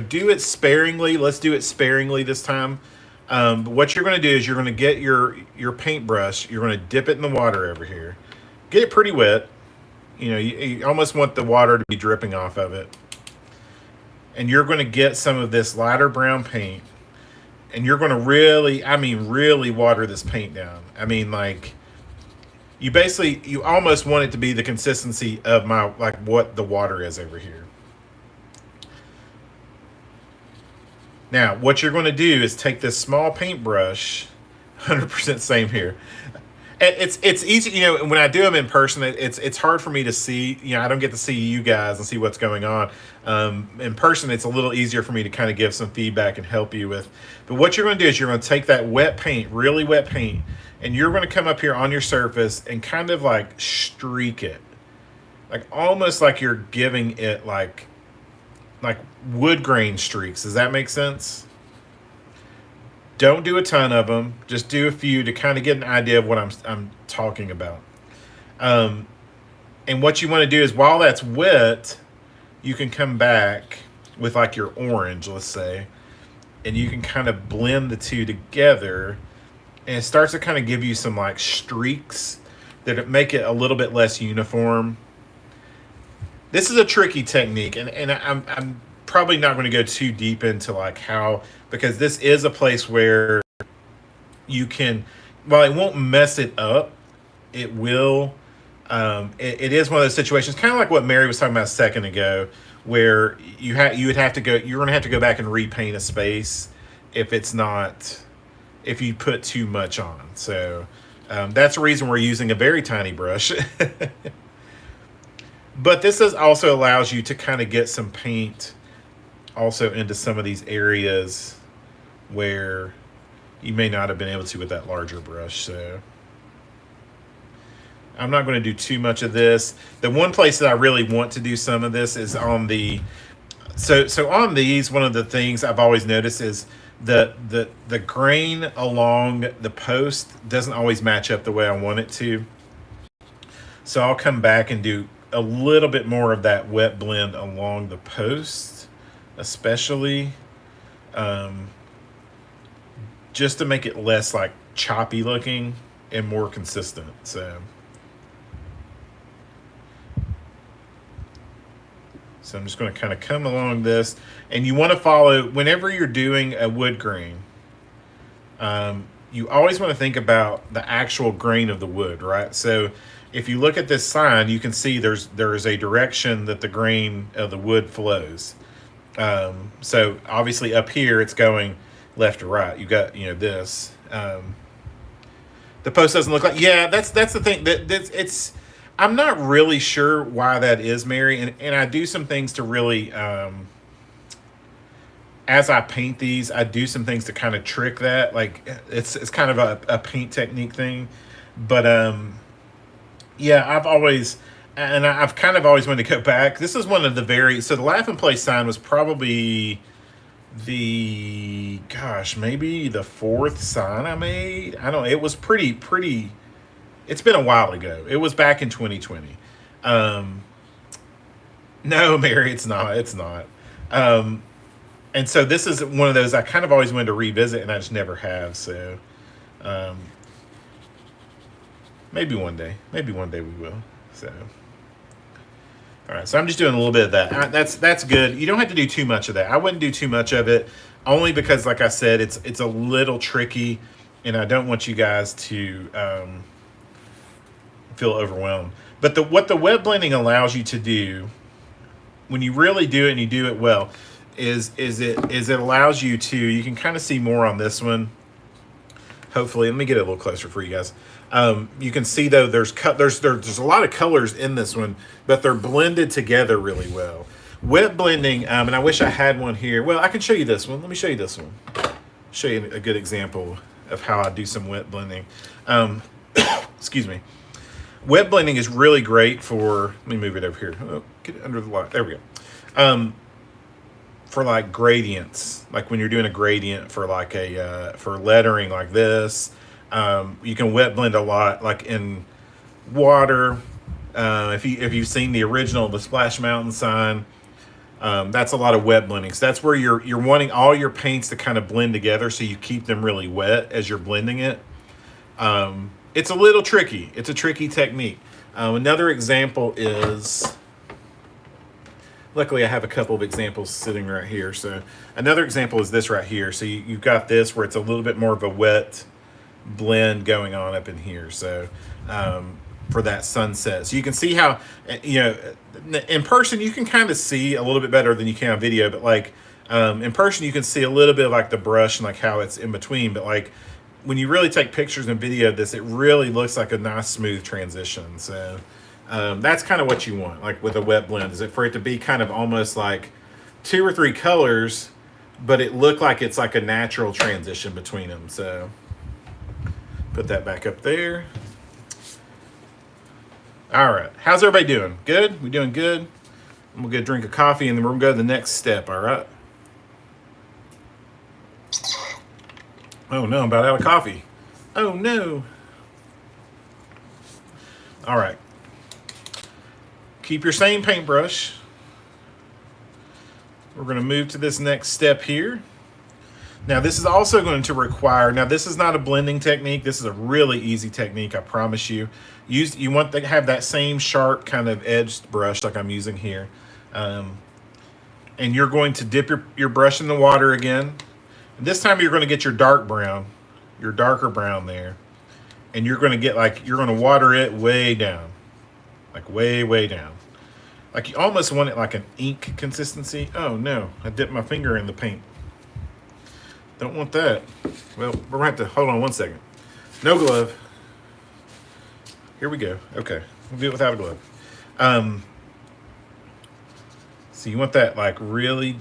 do it sparingly. Let's do it sparingly this time. But what you're going to do is you're going to get your paintbrush. You're going to dip it in the water over here. Get it pretty wet. You almost want the water to be dripping off of it. And you're going to get some of this lighter brown paint. And you're going to really water this paint down. I mean, like, you almost want it to be the consistency of what the water is over here. Now, what you're going to do is take this small paintbrush, 100% same here. It's easy, when I do them in person, it's hard for me to see, I don't get to see you guys and see what's going on. In person, it's a little easier for me to kind of give some feedback and help you with. But what you're going to do is you're going to take that wet paint, really wet paint, and you're going to come up here on your surface and kind of like streak it. Like almost like you're giving it like wood grain streaks. Does that make sense? Don't do a ton of them. Just do a few to kind of get an idea of what I'm talking about. And what you want to do is while that's wet, you can come back with like your orange, let's say, and you can kind of blend the two together. And it starts to kind of give you some like streaks that make it a little bit less uniform. This is a tricky technique, and I'm probably not going to go too deep into like how, because this is a place where you can, while it won't mess it up, it will. It is one of those situations, kind of like what Mary was talking about a second ago, where you're going to have to go back and repaint a space if you put too much on. So that's the reason we're using a very tiny brush. But this also allows you to kind of get some paint also into some of these areas where you may not have been able to with that larger brush. So I'm not going to do too much of this. The one place that I really want to do some of this is on the so on these, one of the things I've always noticed is the grain along the post doesn't always match up the way I want it to. So I'll come back and do a little bit more of that wet blend along the post, especially just to make it less like choppy looking and more consistent. So I'm just going to kind of come along this, and you want to follow whenever you're doing a wood grain. You always want to think about the actual grain of the wood, right? So if you look at this sign, you can see there is a direction that the grain of the wood flows. So obviously up here it's going left to right. You got this. The post doesn't look like, that's the thing it's. I'm not really sure why that is, Mary, and I do some things to really, as I paint these, I do some things to kind of trick that. Like it's kind of a paint technique thing, but I've kind of always wanted to go back. This is one of the the Laugh and Play sign was probably maybe the fourth sign I made. I don't know. It was pretty. It's been a while ago. It was back in 2020. No, Mary, it's not. It's not. And so this is one of those I kind of always wanted to revisit, and I just never have. So maybe one day. Maybe one day we will. So. All right, so I'm just doing a little bit of that. That's good. You don't have to do too much of that. I wouldn't do too much of it. only because, like I said, it's a little tricky, and I don't want you guys to feel overwhelmed. But what the wet blending allows you to do when you really do it and you do it well is it allows you to, you can kind of see more on this one. Hopefully, let me get it a little closer for you guys. You can see though there's a lot of colors in this one, but they're blended together really well. Wet blending, and I wish I had one here. Well, I can show you this one. Let me show you this one. Show you a good example of how I do some wet blending. Excuse me. Wet blending is really great for. Let me move it over here. Oh, get it under the light. There we go. For like gradients, like when you're doing a gradient for like for lettering like this, you can wet blend a lot, like in water. If you've seen the original, the Splash Mountain sign, that's a lot of wet blending. So that's where you're wanting all your paints to kind of blend together, so you keep them really wet as you're blending it. It's a little tricky. It's a tricky technique. Another example is. Luckily, I have a couple of examples sitting right here. So another example is this right here. So you've got this where it's a little bit more of a wet blend going on up in here. So for that sunset. So you can see how, in person, you can kind of see a little bit better than you can on video. But like in person, you can see a little bit of like the brush and like how it's in between. But like when you really take pictures and video of this, it really looks like a nice smooth transition. So that's kind of what you want, like with a wet blend, is it for it to be kind of almost like 2 or 3 colors, but it look like it's like a natural transition between them. So put that back up there. All right, how's everybody doing? Good? We doing good? I'm gonna go drink a coffee and then we're gonna go to the next step. All right. Oh no, I'm about out of coffee. Oh no. All right. Keep your same paintbrush. We're going to move to this next step here. Now this is also going to require, now this is not a blending technique. This is a really easy technique, I promise you. You want to have that same sharp kind of edged brush like I'm using here. And you're going to dip your brush in the water again. And this time you're going to get your dark brown, your darker brown there. And you're going to get like, you're going to water it way down. Like way, way down. Like you almost want it like an ink consistency. Oh no, I dipped my finger in the paint. Don't want that. Well, we're going to have to, hold on one second. No glove. Here we go. Okay, we'll do it without a glove. So you want that like really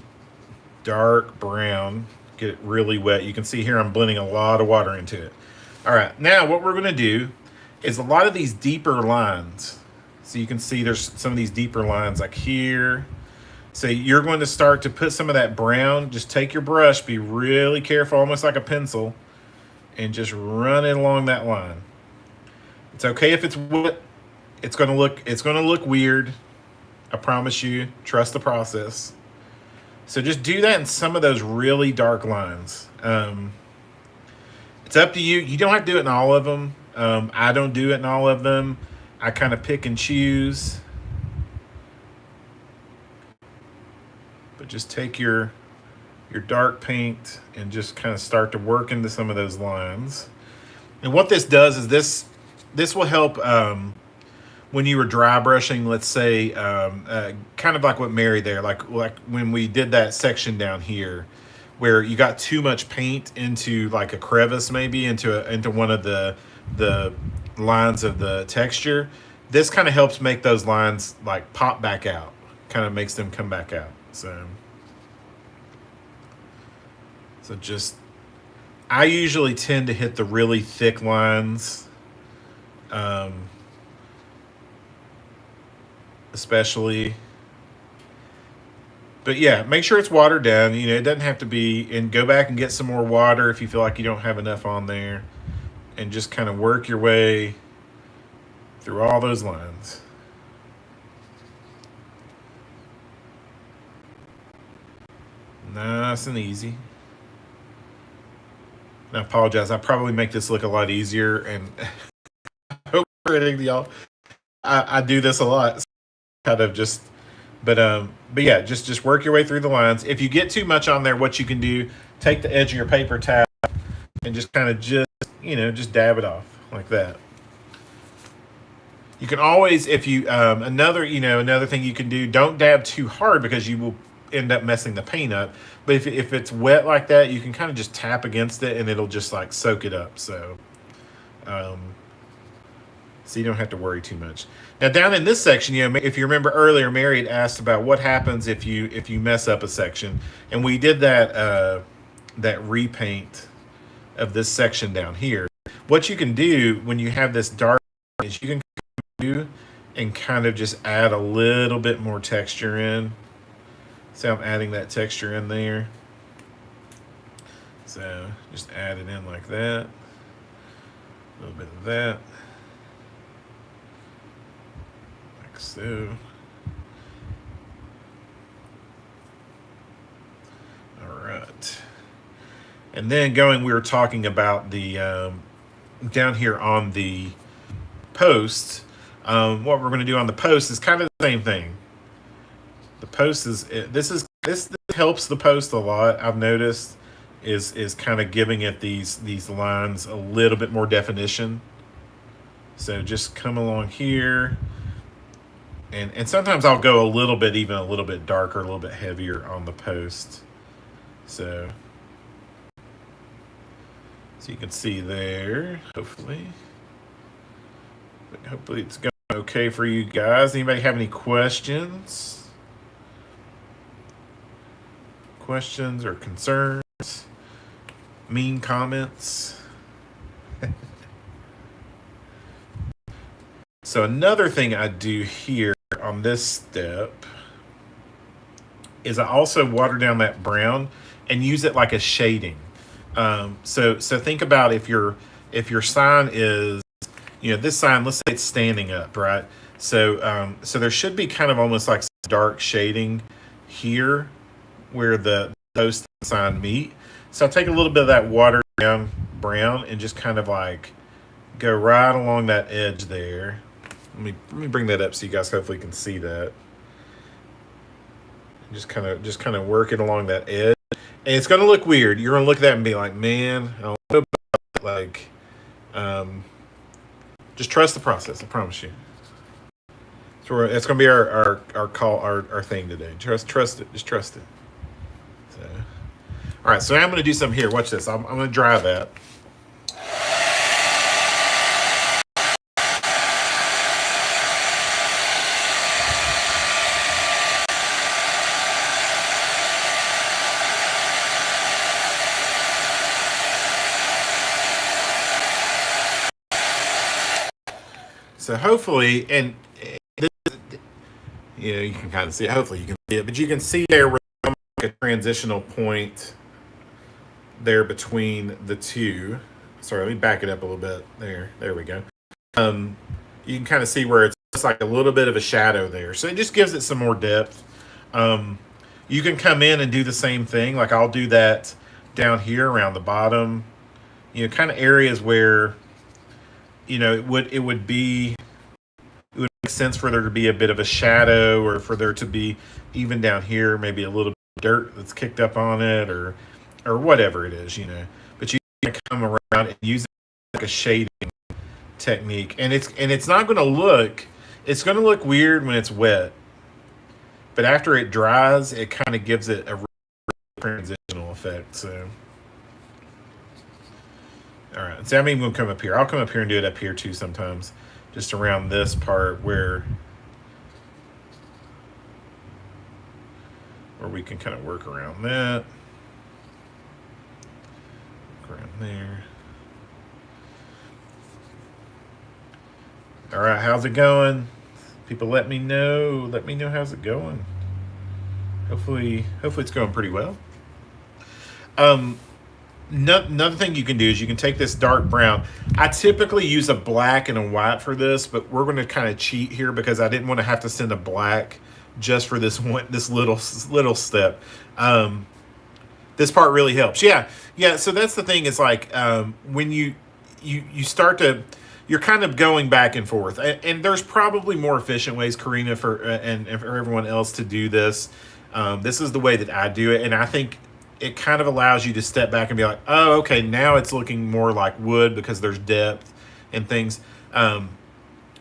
dark brown. Get it really wet. You can see here I'm blending a lot of water into it. All right, now what we're going to do is a lot of these deeper lines. So you can see there's some of these deeper lines like here. So you're going to start to put some of that brown. Just take your brush, be really careful, almost like a pencil, and just run it along that line. It's okay if it's wet. It's going to look weird. I promise you. Trust the process. So just do that in some of those really dark lines. It's up to you. You don't have to do it in all of them. I don't do it in all of them. I kind of pick and choose. But just take your dark paint and just kind of start to work into some of those lines. And what this does is this will help when you were dry brushing, let's say, kind of like what Mary there, like when we did that section down here, where you got too much paint into like a crevice, maybe into one of the lines of the texture. This kind of helps make those lines like pop back out, kind of makes them come back out. So just, I usually tend to hit the really thick lines, especially. But yeah, make sure it's watered down. It doesn't have to be, and go back and get some more water if you feel like you don't have enough on there. And just kind of work your way through all those lines. Nice and easy. And I apologize. I probably make this look a lot easier, and I hope for anything, y'all. I do this a lot, kind of but yeah, just work your way through the lines. If you get too much on there, what you can do take the edge of your paper towel and just kind of just dab it off like that. You can always, if you another thing you can do, don't dab too hard because you will end up messing the paint up. But if it's wet like that, you can kind of just tap against it and it'll just like soak it up. So you don't have to worry too much. Now down in this section, if you remember earlier, Mary had asked about what happens if you mess up a section, and we did that repaint of this section down here. What you can do when you have this dark is you can do and kind of just add a little bit more texture in. So I'm adding that texture in there. So just add it in like that. A little bit of that. Like so. All right. And then we were talking about the down here on the post. What we're going to do on the post is kind of the same thing. The post this helps the post a lot. I've noticed is kind of giving it these lines a little bit more definition. So just come along here, and sometimes I'll go a little bit darker, a little bit heavier on the post. So you can see there, hopefully it's going okay for you guys. Anybody have any questions or concerns, mean comments? So another thing I do here on this step is I also water down that brown and use it like a shading. So think about if your sign is, this sign, let's say it's standing up, right? So there should be kind of almost like dark shading here where the post and sign meet. So I'll take a little bit of that watered down brown and just kind of like go right along that edge there. Let me bring that up so you guys hopefully can see that. Just kind of work it along that edge. And it's going to look weird. You're going to look at that and be like, man, I don't know about it. Like, just trust the process. I promise you. So it's going to be our thing today. Trust it. Just trust it. So, all right. So now I'm going to do something here. Watch this. I'm going to dry that. So hopefully, and this, you can kind of see it. Hopefully you can see it, but you can see there where like a transitional point there between the two. Sorry, let me back it up a little bit. There we go. You can kind of see where it's just like a little bit of a shadow there. So it just gives it some more depth. You can come in and do the same thing. Like I'll do that down here around the bottom. Kind of areas where it would make sense for there to be a bit of a shadow, or for there to be even down here maybe a little bit of dirt that's kicked up on it, or whatever it is, But you can come around and use it like a shading technique, and it's not going to look. It's going to look weird when it's wet, but after it dries, it kind of gives it a transitional effect. So. All right, so I'm even going to come up here. I'll come up here and do it up here too sometimes, just around this part where we can kind of work around that. Work around there. All right, how's it going? People, let me know. Let me know how's it going. Hopefully it's going pretty well. Another thing you can do is you can take this dark brown. I typically use a black and a white for this, but we're going to kind of cheat here because I didn't want to have to send a black just for this little step. This part really helps. Yeah. So that's the thing. Is like when you start to, you're kind of going back and forth, and there's probably more efficient ways, Karina, and for everyone else to do this. This is the way that I do it, and I think it kind of allows you to step back and be like, oh, okay, now it's looking more like wood because there's depth and things.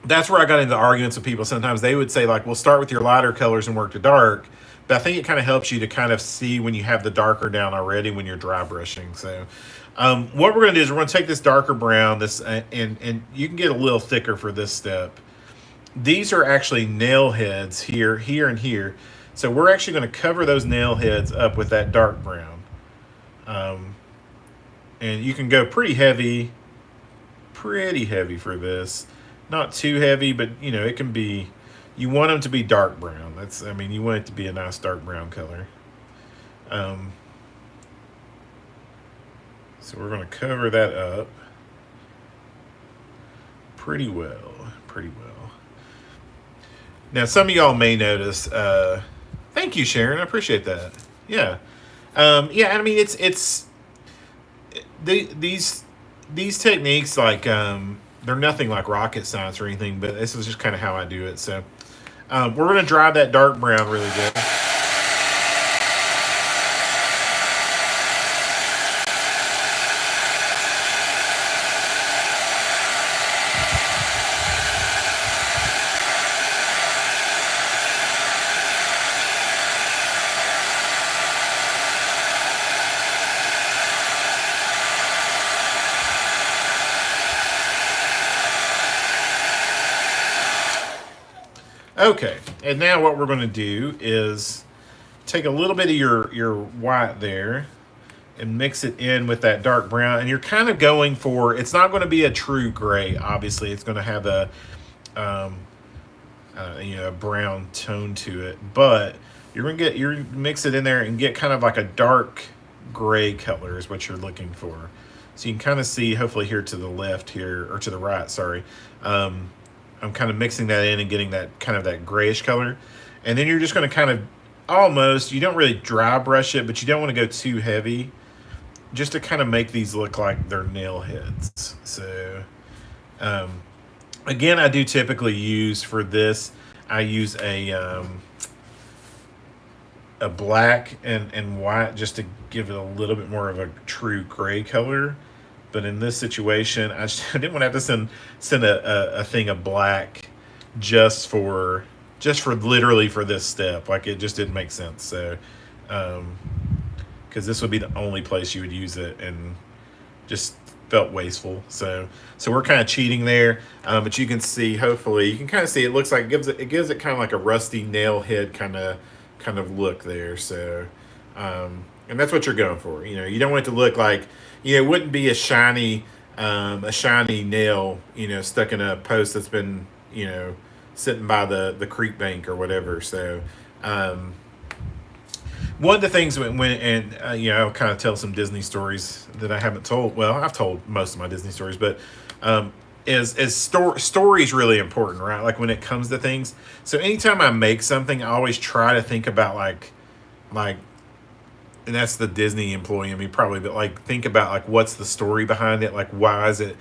That's where I got into arguments with people. Sometimes they would say like, "Well, start with your lighter colors and work to dark." But I think it kind of helps you to kind of see when you have the darker down already when you're dry brushing. So, what we're going to do is we're going to take this darker brown, this and you can get a little thicker for this step. These are actually nail heads here, here, and here. So we're actually going to cover those nail heads up with that dark brown. Um, and you can go pretty heavy for this. Not too heavy, but it can be. You want them to be dark brown. You want it to be a nice dark brown color. Um, so we're going to cover that up pretty well. Pretty well. Now, some of y'all may notice. Thank you, Sharon. I appreciate that. Yeah. Yeah. I mean, it's these techniques like they're nothing like rocket science or anything, but this is just kind of how I do it. So we're going to dry that dark brown really good. Okay, and now what we're going to do is take a little bit of your white there and mix it in with that dark brown. And you're kind of going for, it's not going to be a true gray, obviously. It's going to have um, a brown tone to it. But you're mix it in there and get kind of like a dark gray color is what you're looking for. So you can kind of see, hopefully here to the left here, or to the right, sorry. I'm kind of mixing that in and getting that kind of that grayish color. And then you're just going to kind of almost, you don't really dry brush it, but you don't want to go too heavy just to kind of make these look like they're nail heads. So, again, I do typically use for this, I use a black and white just to give it a little bit more of a true gray color. But in this situation, I didn't want to have to send a thing of black just for literally for this step. Like it just didn't make sense. So, because this would be the only place you would use it, and just felt wasteful. So we're kind of cheating there. But you can see, hopefully, you can kind of see it looks like it gives it kind of like a rusty nail head kind of look there. So, and that's what you're going for. You don't want it to look like. It wouldn't be a shiny nail, stuck in a post that's been, sitting by the creek bank or whatever. So, one of the things I'll kind of tell some Disney stories that I haven't told. Well, I've told most of my Disney stories, but story is really important, right? Like when it comes to things. So anytime I make something, I always try to think about like. And that's the Disney employee in me probably, but like think about like what's the story behind it, like why does it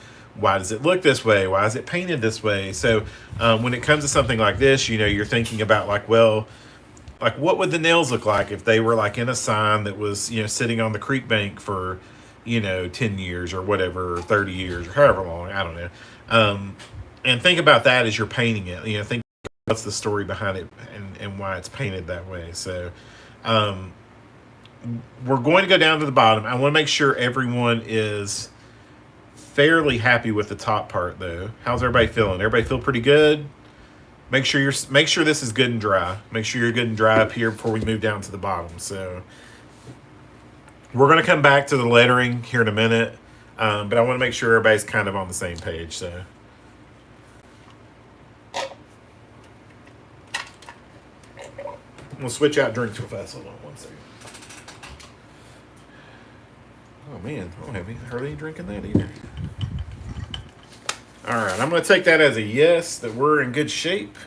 look this way, why is it painted this way? So when it comes to something like this, you're thinking about like, well, like what would the nails look like if they were like in a sign that was sitting on the creek bank for 10 years or whatever, or 30 years or however long, I don't know. And think about that as you're painting it. Think what's the story behind it and why it's painted that way. So we're going to go down to the bottom. I want to make sure everyone is fairly happy with the top part, though. How's everybody feeling? Everybody feel pretty good? Make sure this is good and dry. Make sure you're good and dry up here before we move down to the bottom. So we're going to come back to the lettering here in a minute, but I want to make sure everybody's kind of on the same page. So. We'll switch out drinks real fast. Hold on one second. Oh man, I don't have any hardly drinking that either. All right, I'm going to take that as a yes that we're in good shape.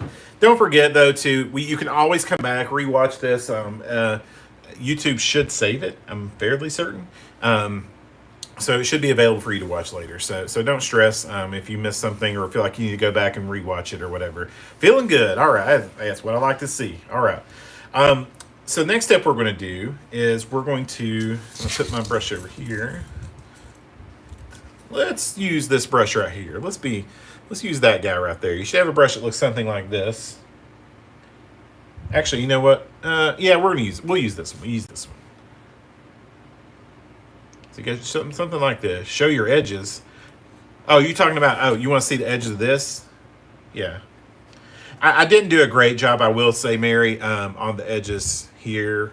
Don't forget though you can always come back, rewatch this. YouTube should save it. I'm fairly certain. So it should be available for you to watch later. So don't stress if you miss something or feel like you need to go back and rewatch it or whatever. Feeling good. All right, that's what I like to see. All right. So next step we're going to do is I'm going to put my brush over here. Let's use this brush right here. Let's use that guy right there. You should have a brush that looks something like this. Actually, you know what? Yeah, we'll use this one. We'll use this one. So you get something like this. Show your edges. Oh, you talking about? Oh, you want to see the edges of this? Yeah. I didn't do a great job, I will say, Mary, on the edges here.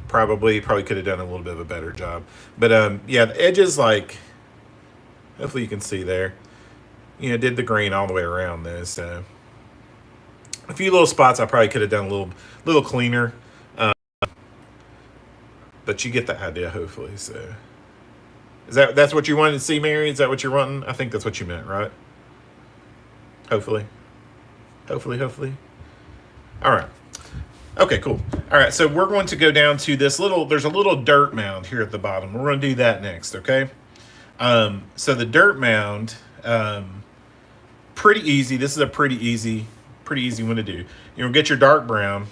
Probably could have done a little bit of a better job. But yeah, the edges, like, hopefully you can see there. Did the green all the way around this. So a few little spots I probably could have done a little cleaner. But you get the idea, hopefully. So that's what you wanted to see, Mary? Is that what you're wanting? I think that's what you meant, right? Hopefully. Hopefully. All right. Okay, cool. All right, so we're going to go down to there's a little dirt mound here at the bottom. We're going to do that next, okay? So the dirt mound, pretty easy. This is a pretty easy one to do. You'll get your dark brown,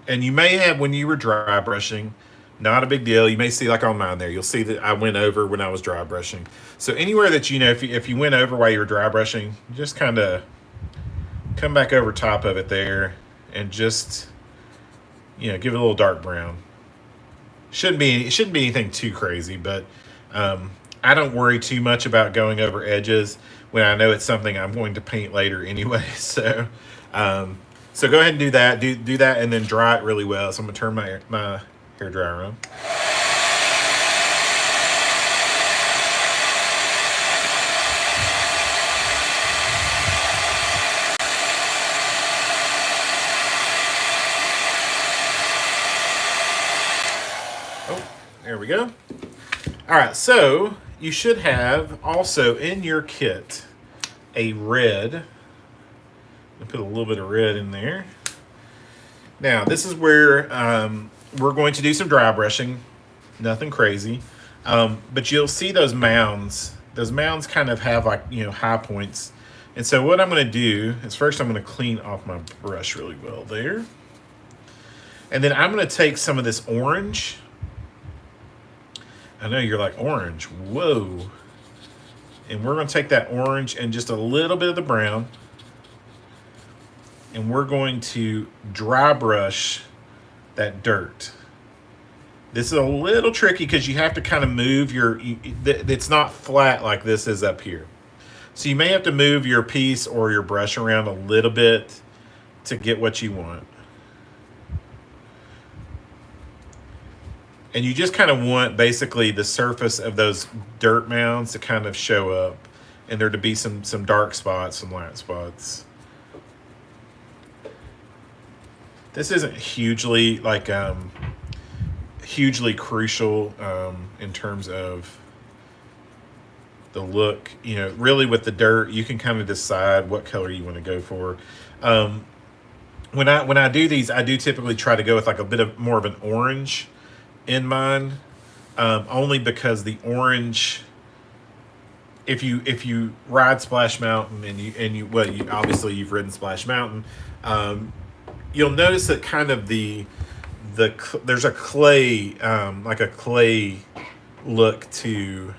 and you may have, when you were dry brushing, not a big deal. You may see, like on mine there, you'll see that I went over when I was dry brushing. So anywhere that if you went over while you were dry brushing, just kind of come back over top of it there and just give it a little dark brown. It shouldn't be anything too crazy, but I don't worry too much about going over edges when I know it's something I'm going to paint later anyway. So so go ahead and do that. Do that and then dry it really well. So I'm gonna turn my hair dryer on. There we go. All right, so you should have also in your kit a red. I'll put a little bit of red in there. Now, this is where we're going to do some dry brushing. Nothing crazy. But you'll see those mounds. Those mounds kind of have high points. And so what I'm going to do is first I'm going to clean off my brush really well there. And then I'm going to take some of this orange. I know you're like, orange, whoa. And we're going to take that orange and just a little bit of the brown. And we're going to dry brush that dirt. This is a little tricky because you have to kind of move it's not flat like this is up here. So you may have to move your piece or your brush around a little bit to get what you want. And you just kind of want basically the surface of those dirt mounds to kind of show up and there to be some dark spots, some light spots. This isn't hugely hugely crucial in terms of the look. Really with the dirt, you can kind of decide what color you want to go for. When I do these, I do typically try to go with like a bit of more of an orange in mine, only because the orange, if you ride Splash Mountain and you obviously you've ridden Splash Mountain, you'll notice that kind of there's a clay, like a clay look to,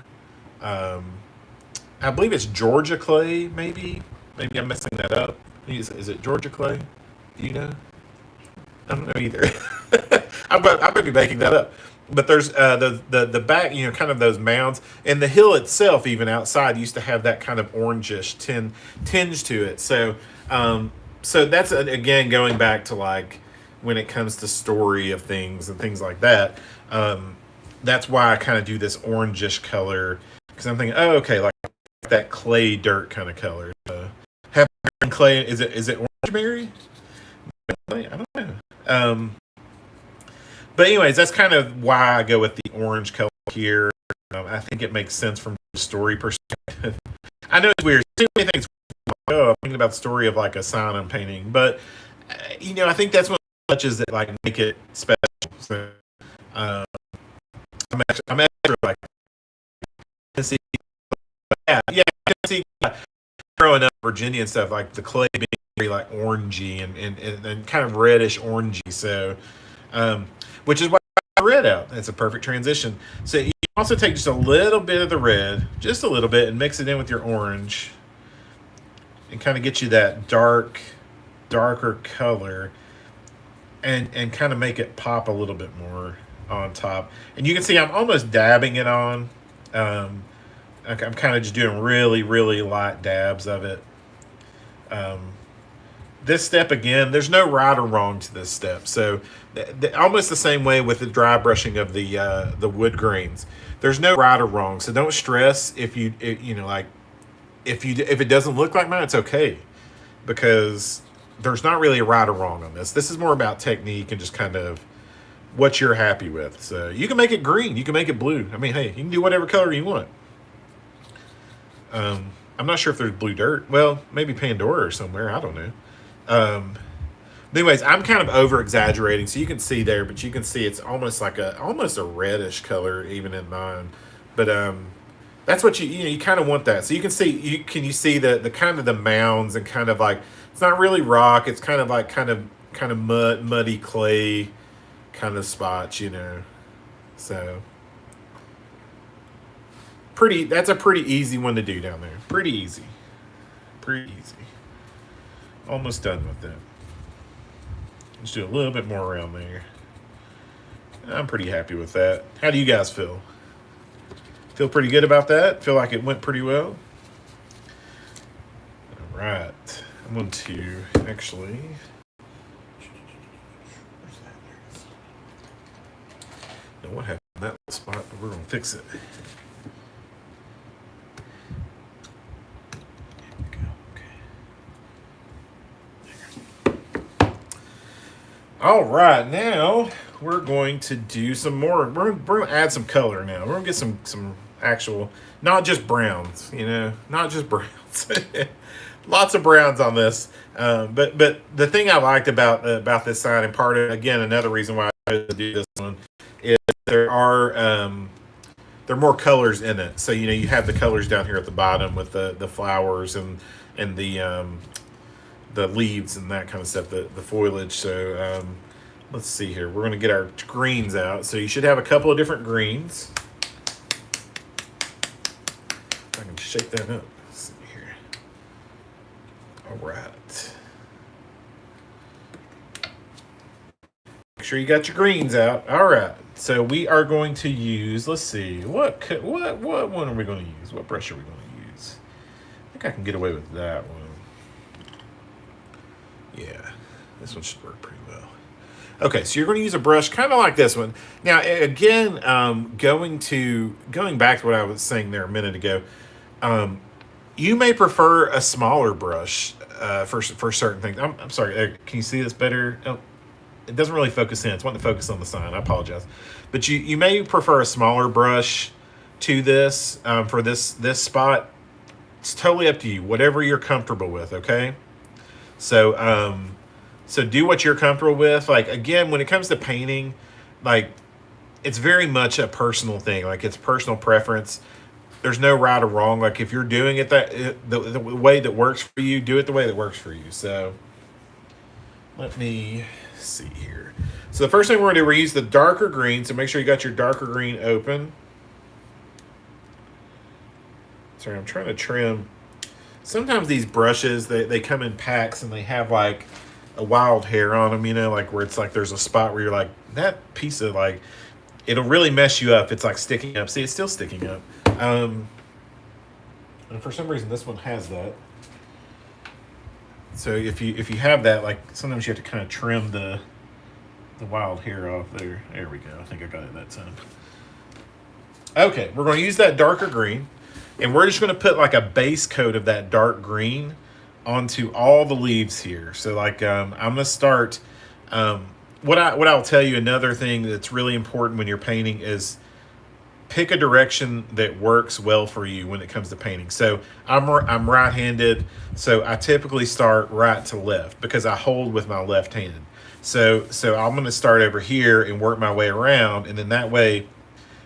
I believe it's Georgia clay, maybe I'm messing that up. Is it Georgia clay? Do you know? I don't know either. I might be making that up. But there's the back, kind of those mounds, and the hill itself, even outside, used to have that kind of orangish tinge to it. So so that's again going back to like when it comes to story of things and things like that. That's why I kind of do this orangish color, because I'm thinking, oh, okay, like that clay dirt kind of color. Have clay? Is it orange, Mary? I don't know. But anyways, that's kind of why I go with the orange color here. I think it makes sense from the story perspective. I know it's weird. Too many things. I'm thinking about the story of like a sign I'm painting, but I think that's one of the touches that like make it special. So, I'm actually like Tennessee. Yeah, Tennessee. Growing up in Virginia and stuff, like the clay being very like orangey and kind of reddish orangey. So, which is why I got the red out. That's a perfect transition. So you also take just a little bit of the red, just a little bit, and mix it in with your orange, and kind of get you that darker color, and kind of make it pop a little bit more on top. And you can see I'm almost dabbing it on. I'm kind of just doing really, really light dabs of it. This step again, there's no right or wrong to this step. So almost the same way with the dry brushing of the wood grains. There's no right or wrong. So don't stress if if it doesn't look like mine, it's okay, because there's not really a right or wrong on this. This is more about technique and just kind of what you're happy with. So you can make it green, you can make it blue. I mean, hey, you can do whatever color you want. I'm not sure if there's blue dirt. Well, maybe Pandora or somewhere. I don't know. But anyways, I'm kind of over exaggerating, so you can see there, but you can see it's almost like almost a reddish color even in mine. But that's what you kind of want that. So you can see you see the kind of the mounds, and kind of like, it's not really rock. It's kind of like kind of muddy clay kind of spots, So that's a pretty easy one to do down there. Pretty easy. Almost done with that. Let's do a little bit more around there. I'm pretty happy with that. How do you guys feel? Feel pretty good about that? Feel like it went pretty well? All right. I'm going to actually... Now what happened in that little spot? But we're going to fix it. All right, now we're going to do some more. We're going to add some color now. We're going to get some actual, not just browns, not just browns. Lots of browns on this. But the thing I liked about this sign, and part of, again, another reason why I chose to do this one, is there are more colors in it. So you have the colors down here at the bottom with the flowers and the leaves and that kind of stuff, the foliage. So let's see here. We're going to get our greens out. So you should have a couple of different greens. I can shake that up. Let's see here. All right. Make sure you got your greens out. All right. So we are going to use, let's see, what one are we going to use? What brush are we going to use? I think I can get away with that one. Yeah, this one should work pretty well. Okay, so you're going to use a brush kind of like this one. Now, again, going back to what I was saying there a minute ago, you may prefer a smaller brush for certain things. I'm sorry, can you see this better? Oh, it doesn't really focus in. It's wanting to focus on the sign. I apologize. But you may prefer a smaller brush to this for this spot. It's totally up to you, whatever you're comfortable with, okay? So do what you're comfortable with. Like, again, when it comes to painting, like, it's very much a personal thing. Like, it's personal preference. There's no right or wrong. Like, if you're doing it the way that works for you, do it the way that works for you. So let me see here. So the first thing we're going to do, we're going to use the darker green. So make sure you got your darker green open. Sorry, I'm trying to trim. Sometimes these brushes, they come in packs and they have like a wild hair on them, like where it's like there's a spot where you're like, that piece of, like, it'll really mess you up. It's like sticking up. See, it's still sticking up. And for some reason, this one has that. So if you have that, like, sometimes you have to kind of trim the wild hair off there. There we go. I think I got it that time. Okay, we're going to use that darker green. And we're just going to put like a base coat of that dark green onto all the leaves here. So like I'm going to start. What I'll tell you, another thing that's really important when you're painting is pick a direction that works well for you when it comes to painting. So I'm right-handed, so I typically start right to left because I hold with my left hand. So I'm going to start over here and work my way around, and then that way,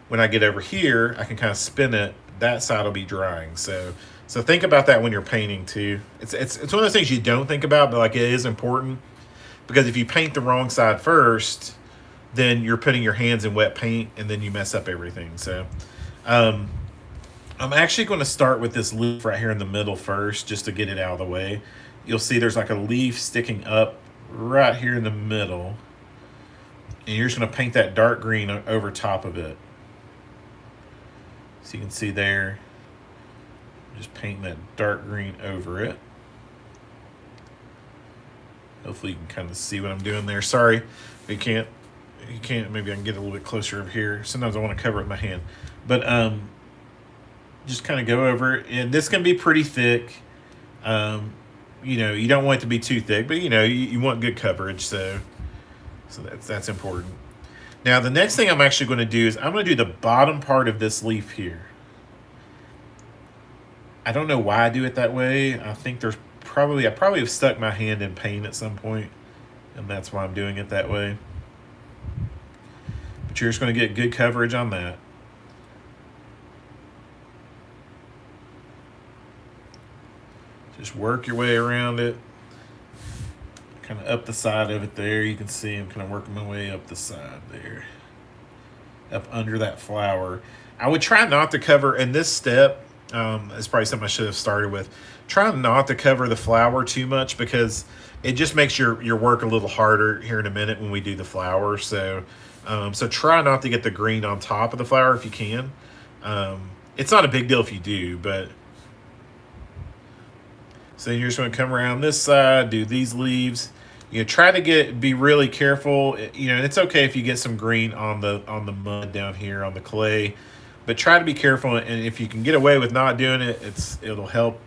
when I get over here, I can kind of spin it. That side will be drying. So think about that when you're painting too. It's one of those things you don't think about, but like, it is important, because if you paint the wrong side first, then you're putting your hands in wet paint and then you mess up everything. So um, I'm actually going to start with this leaf right here in the middle first, just to get it out of the way. You'll see there's like a leaf sticking up right here in the middle, and you're just going to paint that dark green over top of it. So you can see there, just painting that dark green over it. Hopefully you can kind of see what I'm doing there. Sorry, you can't. You can't. Maybe I can get a little bit closer over here. Sometimes I want to cover it with my hand, but just kind of go over it. And this can be pretty thick. You don't want it to be too thick, but you want good coverage. So that's important. Now the next thing I'm actually going to do is I'm going to do the bottom part of this leaf here. I don't know why I do it that way. I think I probably have stuck my hand in paint at some point, and that's why I'm doing it that way. But you're just going to get good coverage on that. Just work your way around it. Kind of up the side of it there. You can see I'm kind of working my way up the side there. Up under that flower. I would try not to cover, in this step, it's probably something I should have started with. Try not to cover the flower too much, because it just makes your work a little harder here in a minute when we do the flower. So try not to get the green on top of the flower if you can. It's not a big deal if you do, but so you're just going to come around this side, do these leaves. Try to be really careful. And it's okay if you get some green on the mud down here on the clay, but try to be careful. And if you can get away with not doing it, it'll help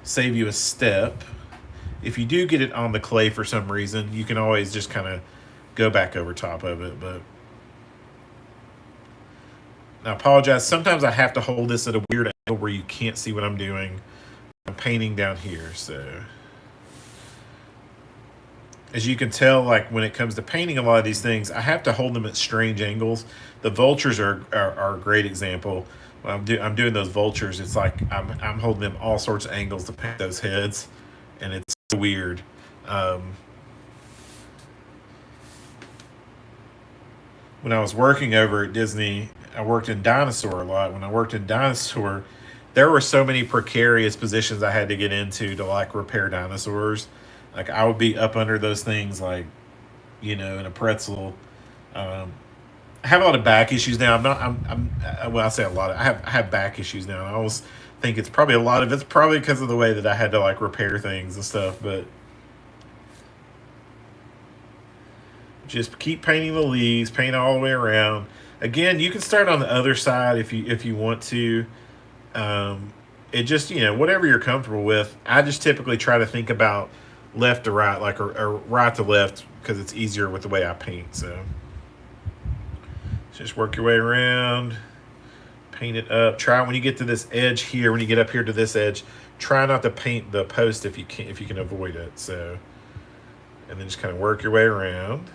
save you a step. If you do get it on the clay for some reason, you can always just kind of go back over top of it. But I apologize. Sometimes I have to hold this at a weird angle where you can't see what I'm doing. I'm painting down here, so as you can tell, like when it comes to painting a lot of these things, I have to hold them at strange angles. The vultures are a great example. When I'm doing those vultures, it's like I'm holding them all sorts of angles to paint those heads, and it's so weird. When I was working over at Disney, I worked in Dinosaur a lot. When I worked in Dinosaur, there were so many precarious positions I had to get into to like repair dinosaurs. Like I would be up under those things, like in a pretzel. I have a lot of back issues now. Well, I say a lot. I have back issues now. I always think it's probably a lot of it's probably because of the way that I had to like repair things and stuff. But just keep painting the leaves, paint all the way around. Again, you can start on the other side if you want to. It just whatever you're comfortable with. I just typically try to think about left to right, like or right to left, because it's easier with the way I paint. So just work your way around, paint it up. Try when you get to this edge here, when you get up here to this edge, try not to paint the post if you can avoid it. So, and then just kind of work your way around.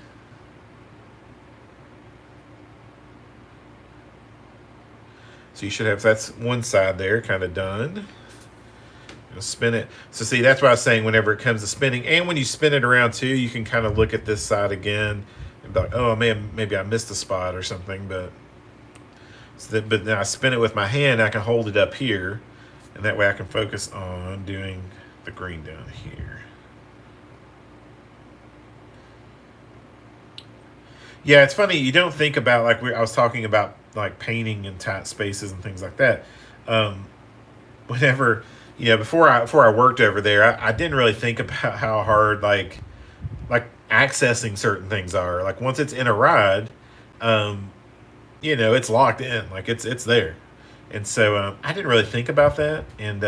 So you should have, that's one side there kind of done. Spin it. So see, that's what I was saying, whenever it comes to spinning, and when you spin it around too, you can kind of look at this side again and be like, oh man, maybe I missed a spot or something. But then I spin it with my hand, I can hold it up here, and that way I can focus on doing the green down here. Yeah, it's funny, you don't think about, like I was talking about, like painting in tight spaces and things like that. Whenever before I worked over there, I didn't really think about how hard like accessing certain things are. Like once it's in a ride, it's locked in, like it's there, and so I didn't really think about that. And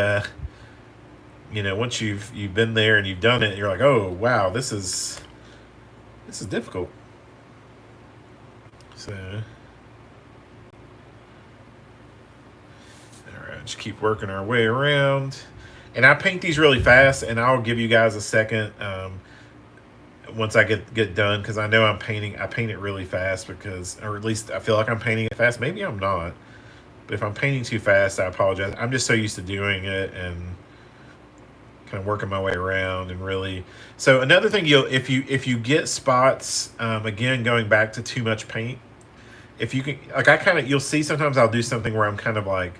once you've been there and you've done it, you're like, oh wow, this is difficult. So. Just keep working our way around, and I paint these really fast, and I'll give you guys a second once I get done, because I know I paint it really fast, because, or at least I feel like I'm painting it fast. Maybe I'm not, but if I'm painting too fast, I apologize. I'm just so used to doing it and kind of working my way around and really. So another thing, if you get spots, again going back to too much paint, if you can, like, I kind of, you'll see sometimes I'll do something where I'm kind of like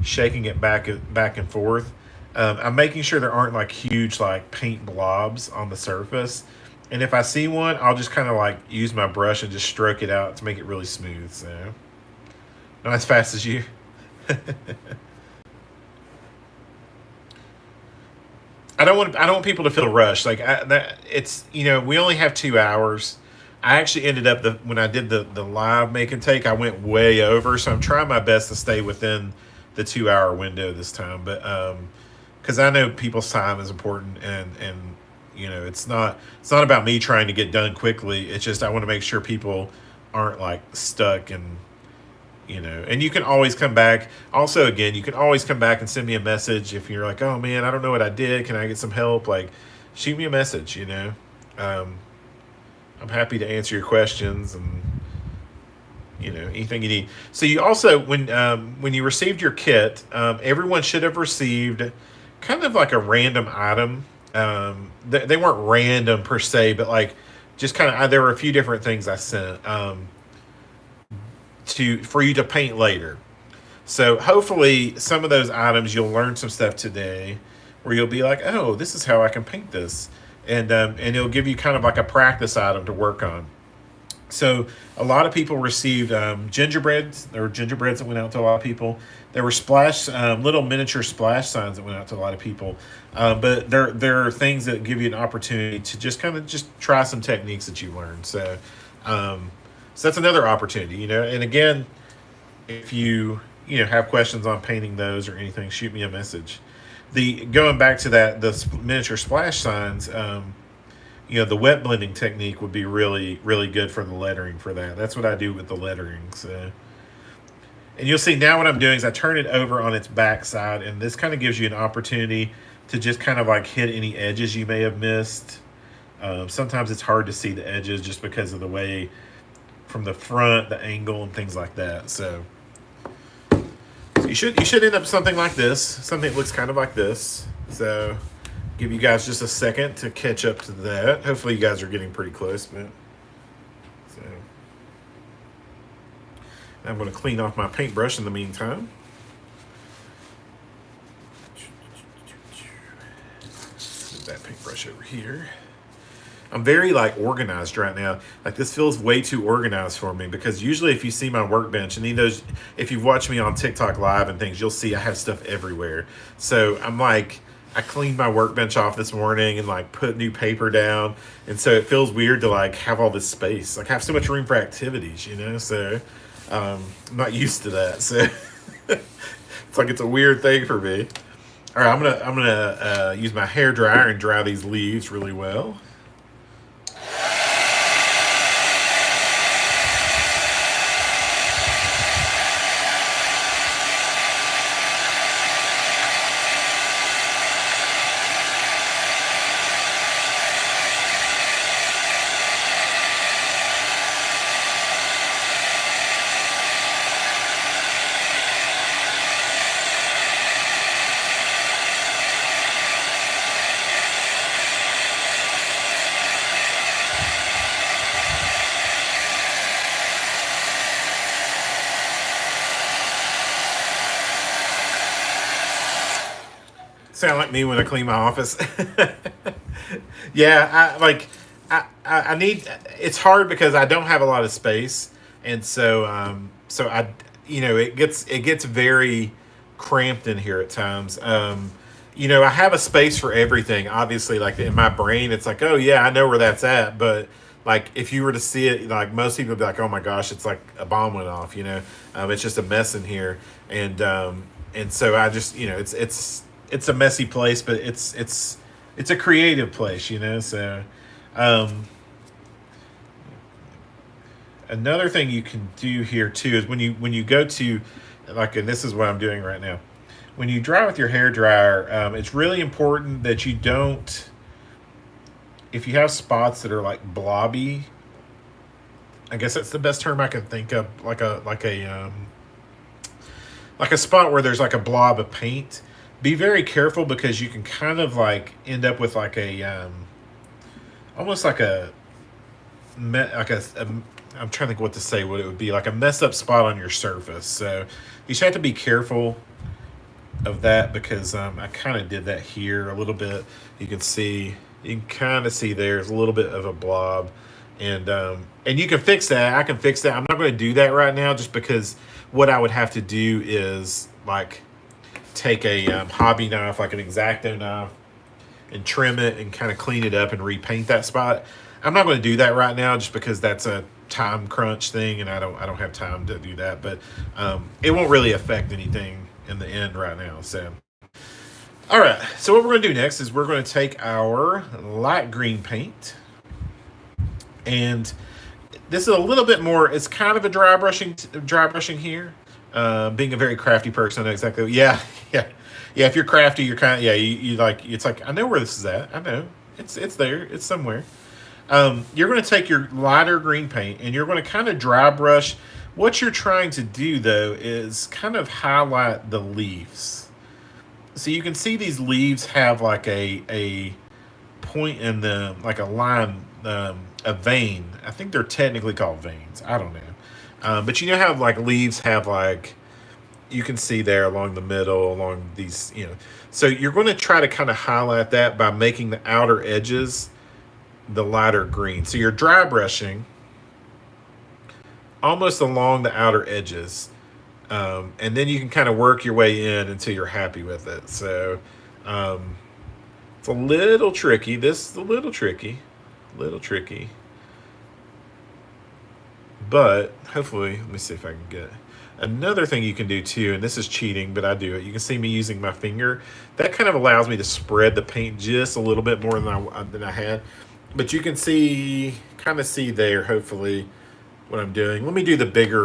shaking it back and forth. I'm making sure there aren't like huge like paint blobs on the surface, and if I see one, I'll just kind of like use my brush and just stroke it out to make it really smooth. So not as fast as you. I don't want people to feel rushed. Like that, it's, we only have 2 hours. I actually ended up when I did the live make and take, I went way over. So I'm trying my best to stay within the 2 hour window this time. But because I know people's time is important, and it's not about me trying to get done quickly. It's just I want to make sure people aren't like stuck, and you can always come back. Also, again, you can always come back and send me a message if you're like, oh man, I don't know what I did. Can I get some help? Like, shoot me a message. Um, I'm happy to answer your questions and anything you need. So you also, when you received your kit, everyone should have received kind of like a random item. They weren't random per se, but like just kind of, there were a few different things I sent. For you to paint later. So hopefully some of those items you'll learn some stuff today, where you'll be like, oh, this is how I can paint this, and it'll give you kind of like a practice item to work on. So a lot of people received gingerbreads. There were gingerbreads that went out to a lot of people. There were little miniature splash signs that went out to a lot of people. But there are things that give you an opportunity to just kind of just try some techniques that you learned. So that's another opportunity, And again, if you have questions on painting those or anything, shoot me a message. The Going back to the miniature splash signs, the wet blending technique would be really, really good for the lettering for that. That's what I do with the lettering. So, and you'll see now what I'm doing is I turn it over on its back side, and this kind of gives you an opportunity to just kind of like hit any edges you may have missed. Sometimes it's hard to see the edges just because of the way from the front, the angle, and things like that. So you should end up something like this, something that looks kind of like this. So give you guys just a second to catch up to that. Hopefully you guys are getting pretty close, but so I'm going to clean off my paintbrush in the meantime. Move that paintbrush over here. I'm very like organized right now. Like this feels way too organized for me, because usually if you see my workbench, and if you've watched me on TikTok live and things, you'll see I have stuff everywhere. So I'm like, I cleaned my workbench off this morning and like put new paper down, and so it feels weird to like have all this space, like have so much room for activities, So I'm not used to that. So it's like it's a weird thing for me. All right, I'm gonna use my hair dryer and dry these leaves really well. Sound like me when I clean my office. Yeah, I need. It's hard because I don't have a lot of space, and so I it gets very cramped in here at times. I have a space for everything. Obviously, like in my brain, it's like, oh yeah, I know where that's at. But like if you were to see it, like most people would be like, oh my gosh, it's like a bomb went off. It's just a mess in here, and so I just it's a messy place, but it's a creative place. So another thing you can do here too is when you go to, like, and this is what I'm doing right now. When you dry with your hair dryer, it's really important that you don't, if you have spots that are like blobby, I guess that's the best term I can think of, like a spot where there's like a blob of paint. be very careful because you can kind of like end up with like a almost like a I'm trying to think what to say, what it would be like a messed up spot on your surface. So you should have to be careful of that because I kind of did that here a little bit. You can see, you can kind of see there's a little bit of a blob, and you can fix that. I can fix that. I'm not going to do that right now just because what I would have to do is like take a hobby knife, like an X-Acto knife, and trim it and kind of clean it up and repaint that spot. I'm not going to do that right now just because that's a time crunch thing and I don't have time to do that. But it won't really affect anything in the end right now. So, all right. So what we're going to do next is we're going to take our light green paint, and this is a little bit more. It's kind of a dry brushing here. Being a very crafty person, I know exactly. Yeah, yeah, yeah. If you're crafty, you're kind of you like. It's like I know where this is at. I know it's there. It's somewhere. You're going to take your lighter green paint and you're going to kind of dry brush. What you're trying to do though is kind of highlight the leaves. So you can see these leaves have like a point in them, like a line, a vein. I think they're technically called veins. I don't know. But you know how like leaves have like, you can see there along the middle, along these, So you're going to try to kind of highlight that by making the outer edges the lighter green. So you're dry brushing almost along the outer edges. And then you can kind of work your way in until you're happy with it. So it's a little tricky. This is a little tricky. But hopefully, let me see if I can get another thing you can do too, and this is cheating, but I do it. You can see me using my finger. That kind of allows me to spread the paint just a little bit more than I had. But you can see, kind of see there, hopefully, what I'm doing. Let me do the bigger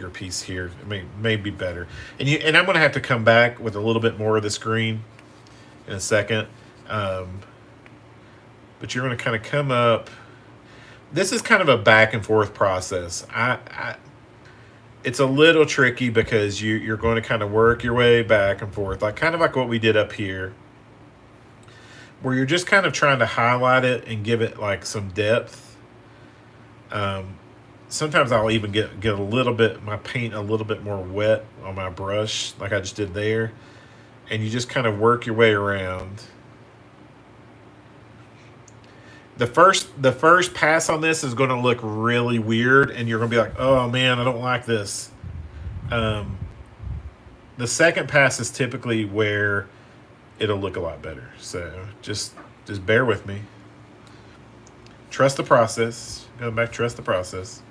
piece here. It may be better. And I'm going to have to come back with a little bit more of this green in a second. But you're going to kind of come up. This is kind of a back and forth process. It's a little tricky because you're going to kind of work your way back and forth, like kind of like what we did up here, where you're just kind of trying to highlight it and give it like some depth. Sometimes I'll even get a little bit, my paint a little bit more wet on my brush, like I just did there. And you just kind of work your way around. The first pass on this is going to look really weird, and you're going to be like, oh man, I don't like this. The second pass is typically where it'll look a lot better. So just bear with me. Trust the process. Go back, trust the process.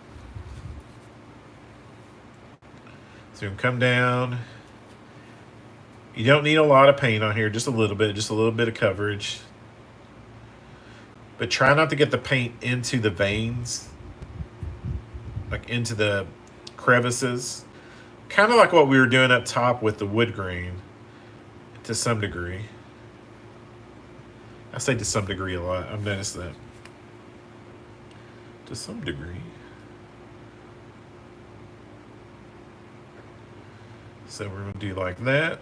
So you can come down. You don't need a lot of paint on here, just a little bit of coverage. But try not to get the paint into the veins, like into the crevices. Kind of like what we were doing up top with the wood grain. To some degree. I say to some degree a lot. I've noticed that. To some degree. So we're going to do like that.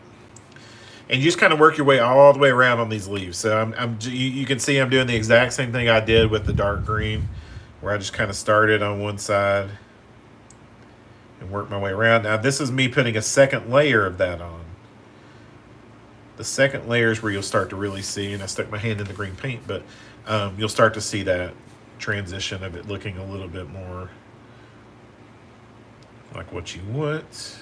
And you just kind of work your way all the way around on these leaves. So you can see I'm doing the exact same thing I did with the dark green, where I just kind of started on one side and work my way around. Now this is me putting a second layer of that on. The second layer is where you'll start to really see, and I stuck my hand in the green paint, but you'll start to see that transition of it looking a little bit more like what you want.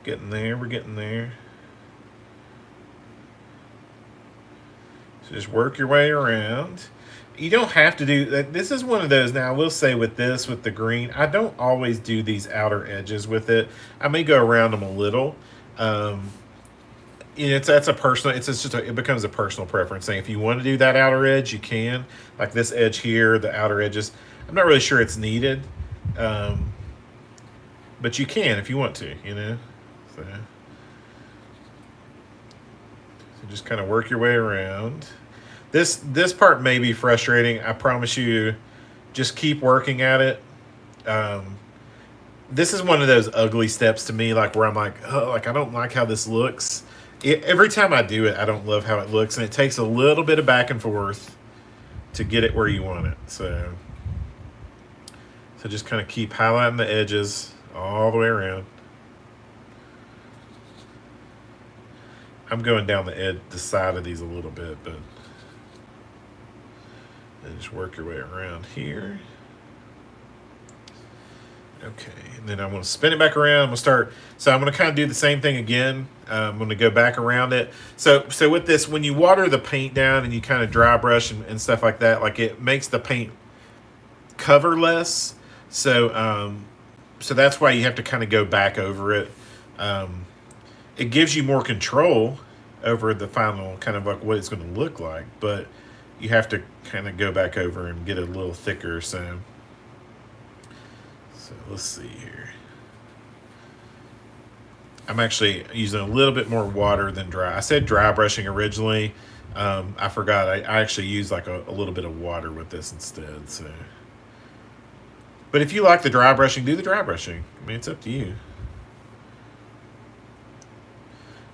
We're getting there. So just work your way around. You don't have to do that. This is one of those. Now I will say with the green, I don't always do these outer edges with it. I may go around them a little. That's a personal. It becomes a personal preference thing. If you want to do that outer edge, you can. Like this edge here, the outer edges. I'm not really sure it's needed, but you can if you want to. So just kind of work your way around. This part may be frustrating. I promise you, just keep working at it. Um, this is one of those ugly steps to me, like where I'm like, oh, like I don't like how this looks. Every time I do it, I don't love how it looks, and it takes a little bit of back and forth to get it where you want it. So just kind of keep highlighting the edges all the way around. I'm going down the side of these a little bit, but then just work your way around here. Okay, and then I'm going to spin it back around. I'm going to start. So I'm going to kind of do the same thing again. I'm going to go back around it. So with this, when you water the paint down and you kind of dry brush and stuff like that, like it makes the paint cover less. So that's why you have to kind of go back over it. It gives you more control over the final kind of like what it's going to look like, but you have to kind of go back over and get it a little thicker. So let's see here. I'm actually using a little bit more water than dry. I said dry brushing originally. I forgot. I actually used like a little bit of water with this instead. So, but if you like the dry brushing, do the dry brushing. I mean, it's up to you.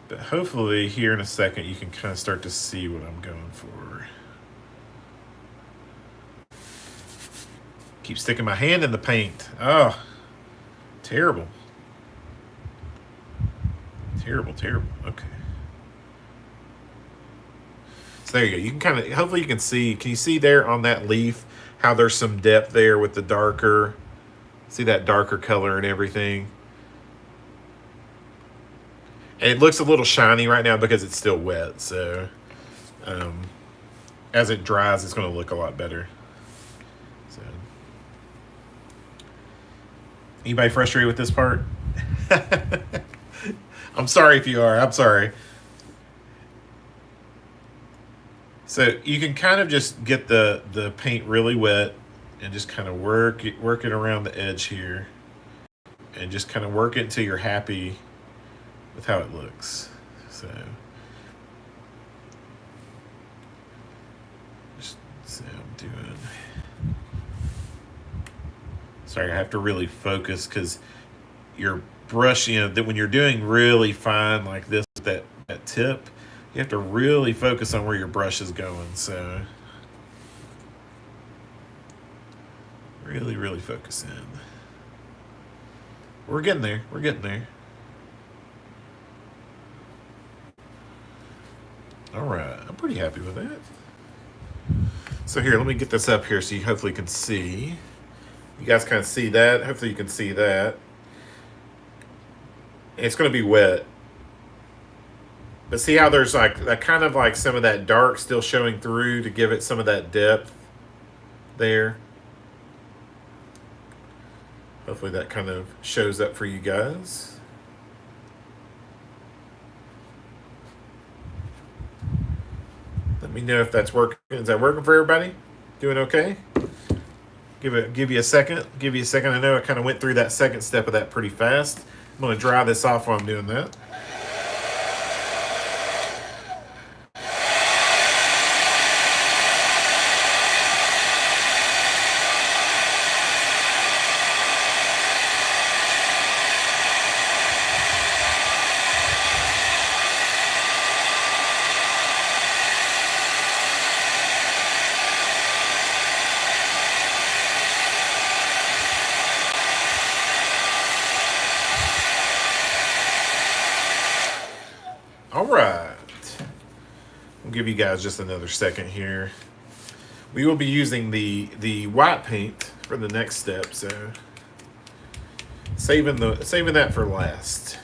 But hopefully here in a second you can kind of start to see what I'm going for. Keep sticking my hand in the paint. Oh, terrible. Terrible. Okay. So there you go. You can kind of, hopefully you can see, can you see there on that leaf how there's some depth there with the darker, see that darker color and everything? And it looks a little shiny right now because it's still wet. So as it dries, it's going to look a lot better. So, anybody frustrated with this part? I'm sorry if you are. I'm sorry. So you can kind of just get the paint really wet and just kind of work it around the edge here. And just kind of work it until you're happy with how it looks. So just see how I'm doing. Sorry, I have to really focus because your brush, that when you're doing really fine like this, that tip, you have to really focus on where your brush is going. So really focus in. We're getting there. All right, I'm pretty happy with that. So here, let me get this up here so you hopefully can see. You guys kind of see that. Hopefully you can see that. It's going to be wet. But see how there's like that kind of like some of that dark still showing through to give it some of that depth there. Hopefully that kind of shows up for you guys. Let me know if that's working. Is that working for everybody? Doing okay? Give you a second. I know I kind of went through that second step of that pretty fast. I'm going to dry this off while I'm doing that. All right. I'll give you guys just another second here. We will be using the white paint for the next step, so saving that for last.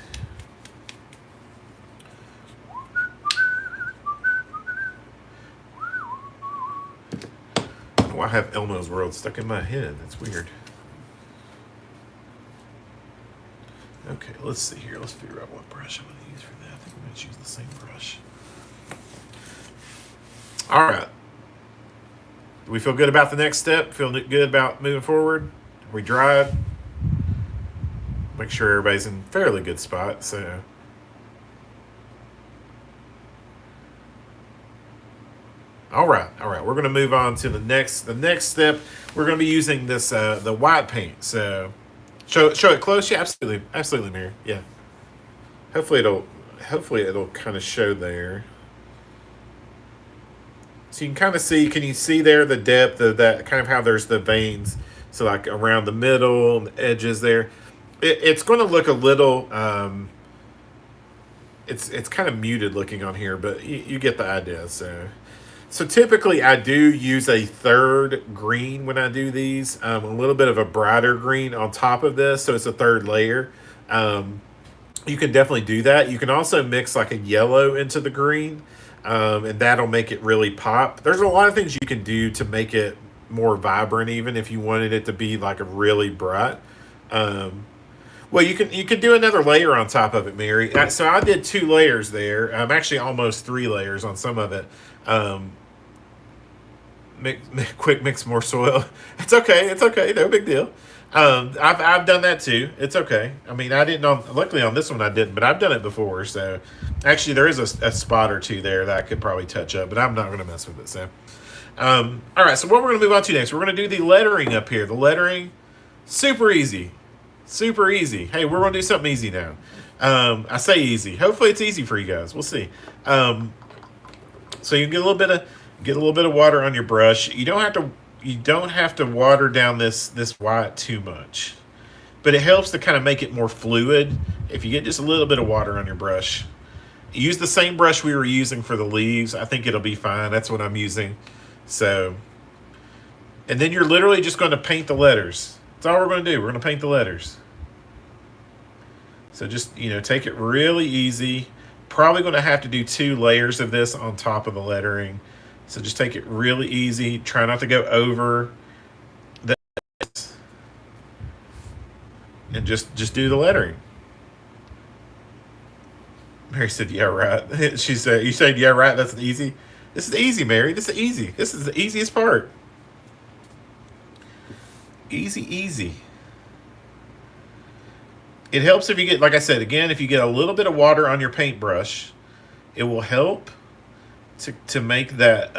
Oh, I have Elmo's World stuck in my head. That's weird. Okay, let's see here. Let's figure out what brush I'm going to use for that. I think I'm going to use the same brush. All right. Do we feel good about the next step? Feel good about moving forward? We dried. Make sure everybody's in fairly good spot. So, All right, all right. We're going to move on to the next step. We're going to be using this the white paint. So show it close. Yeah, absolutely, absolutely, Mary. Yeah. Hopefully it'll kind of show there. So you can kind of see. Can you see there the depth of that? Kind of how there's the veins. So like around the middle, and the edges there. It's going to look a little. It's kind of muted looking on here, but you get the idea. So typically I do use a third green when I do these, a little bit of a brighter green on top of this, so it's a third layer. Um, you can definitely do that. You can also mix like a yellow into the green, and that'll make it really pop. There's a lot of things you can do to make it more vibrant, even if you wanted it to be like a really bright. Um, well, you can do another layer on top of it, Mary. So I did 2 layers there. I'm actually almost 3 layers on some of it. Um, quick mix more soil. It's okay. It's okay. No big deal. I've done that too. It's okay. I mean, I didn't. Luckily on this one I didn't, but I've done it before. So actually, there is a spot or two there that I could probably touch up, but I'm not going to mess with it. So, all right. So what we're going to move on to next? We're going to do the lettering up here. The lettering, super easy, super easy. Hey, we're going to do something easy now. I say easy. Hopefully, it's easy for you guys. We'll see. So you get a little bit of water on your brush. You don't have to water down this white too much, but it helps to kind of make it more fluid if you get just a little bit of water on your brush. Use the same brush we were using for the leaves. I think it'll be fine. That's what I'm using. So, and then you're literally just going to paint the letters. That's all we're going to do. We're going to paint the letters. So just, take it really easy. Probably going to have to do 2 layers of this on top of the lettering. So just take it really easy. Try not to go over the, and just do the lettering. Mary said, "Yeah, right." She said, "You said, yeah, right. That's easy. This is easy, Mary. This is easy. This is the easiest part. Easy, easy." It helps if you get, like I said, again, if you get a little bit of water on your paintbrush, it will help to make that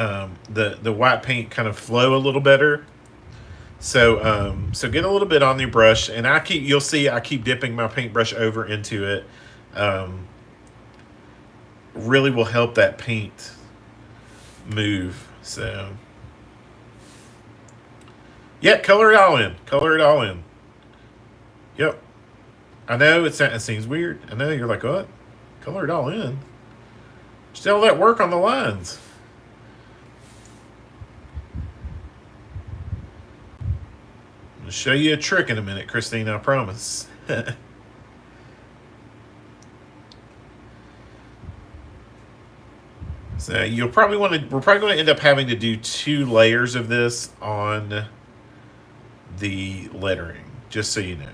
the white paint kind of flow a little better. So get a little bit on your brush, and you'll see I keep dipping my paintbrush over into it. Um, Really will help that paint move. So yeah, color it all in. Color it all in. Yep. I know it seems weird. I know you're like, what? Color it all in. Just all that work on the lines. I'll show you a trick in a minute, Christine, I promise. So we're probably going to end up having to do 2 layers of this on the lettering, just so you know.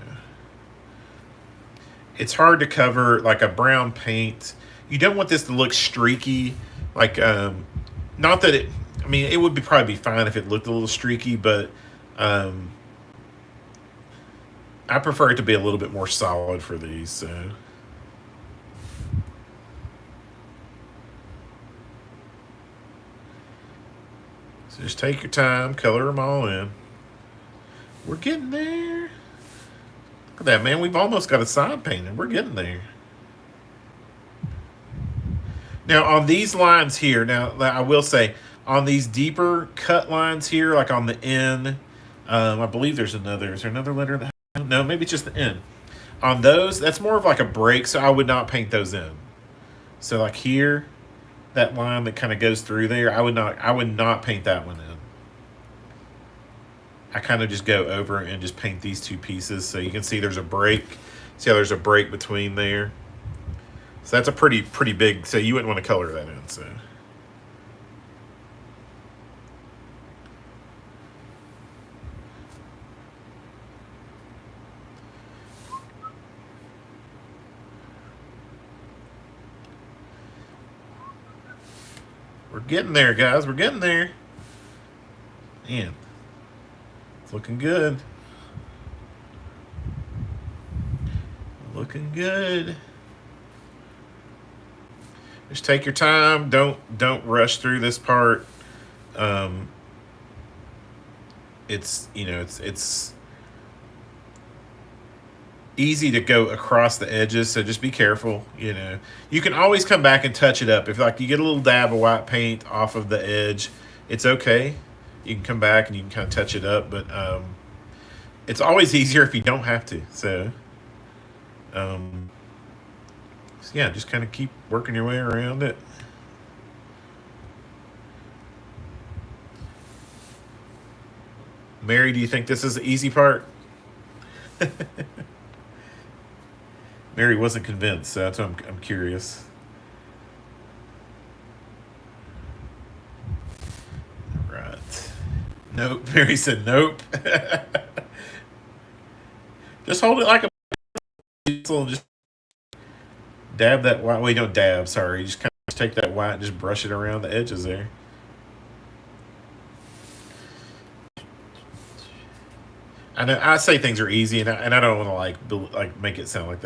It's hard to cover like a brown paint. You don't want this to look streaky, like not that it. I mean, it would probably be fine if it looked a little streaky, but I prefer it to be a little bit more solid for these. So just take your time, color them all in. We're getting there. Look at that, man. We've almost got a side painted. We're getting there. Now, on these lines here, now I will say, on these deeper cut lines here, like on the N, I believe there's another. Is there another letter? No, maybe it's just the N. On those, that's more of like a break, so I would not paint those in. So like here, that line that kind of goes through there, I would not paint that one in. I kind of just go over and just paint these 2 pieces, so you can see there's a break. See how there's a break between there? So that's a pretty big, so you wouldn't want to color that in. So we're getting there, guys. We're getting there. Man, it's looking good. Looking good. Just take your time. Don't rush through this part. Um, it's easy to go across the edges, so just be careful. You can always come back and touch it up if like you get a little dab of white paint off of the edge. It's okay. You can come back and you can kind of touch it up, but it's always easier if you don't have to. Um, so yeah, just kind of keep working your way around it. Mary, do you think this is the easy part? Mary wasn't convinced, so that's why I'm curious. Right. Nope. Mary said nope. Just hold it like a pencil and just dab that white. Wait, don't dab. Sorry. Just kind of take that white and just brush it around the edges there. I know I say things are easy, and I don't want to like make it sound like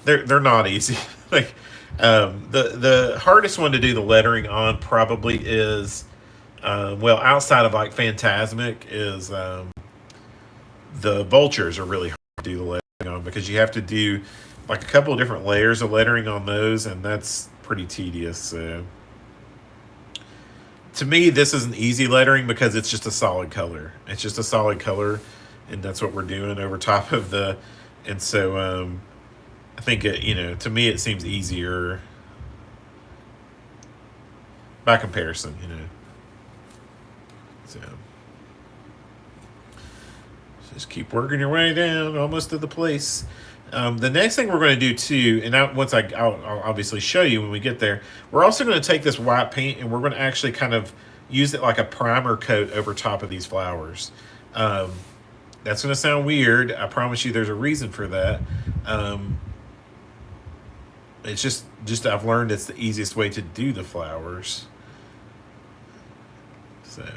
they're not easy. like the hardest one to do the lettering on probably is well, outside of like Phantasmic is the vultures are really hard to do the lettering on because you have to do like a couple of different layers of lettering on those, and that's pretty tedious. So to me, this is an easy lettering because it's just a solid color. It's just a solid color, and that's what we're doing over top of the. And so I think to me it seems easier by comparison. So just keep working your way down, almost to the place. The next thing we're going to do too, and I'll obviously show you when we get there, we're also going to take this white paint and we're going to actually kind of use it like a primer coat over top of these flowers. That's going to sound weird. I promise you there's a reason for that. It's just I've learned it's the easiest way to do the flowers. So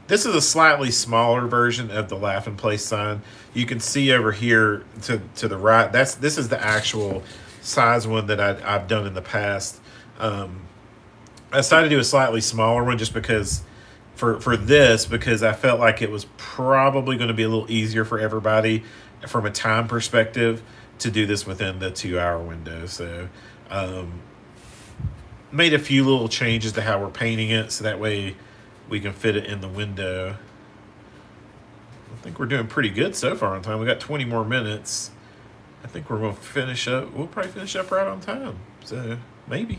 this is a slightly smaller version of the Laughing Place sign. You can see over here to the right. This is the actual size one that I've done in the past. I decided to do a slightly smaller one just because for this because I felt like it was probably going to be a little easier for everybody from a time perspective to do this within the 2-hour window. So made a few little changes to how we're painting it so that way we can fit it in the window. I think we're doing pretty good so far on time. We got 20 more minutes. I think we're going to finish up. We'll probably finish up right on time. So maybe.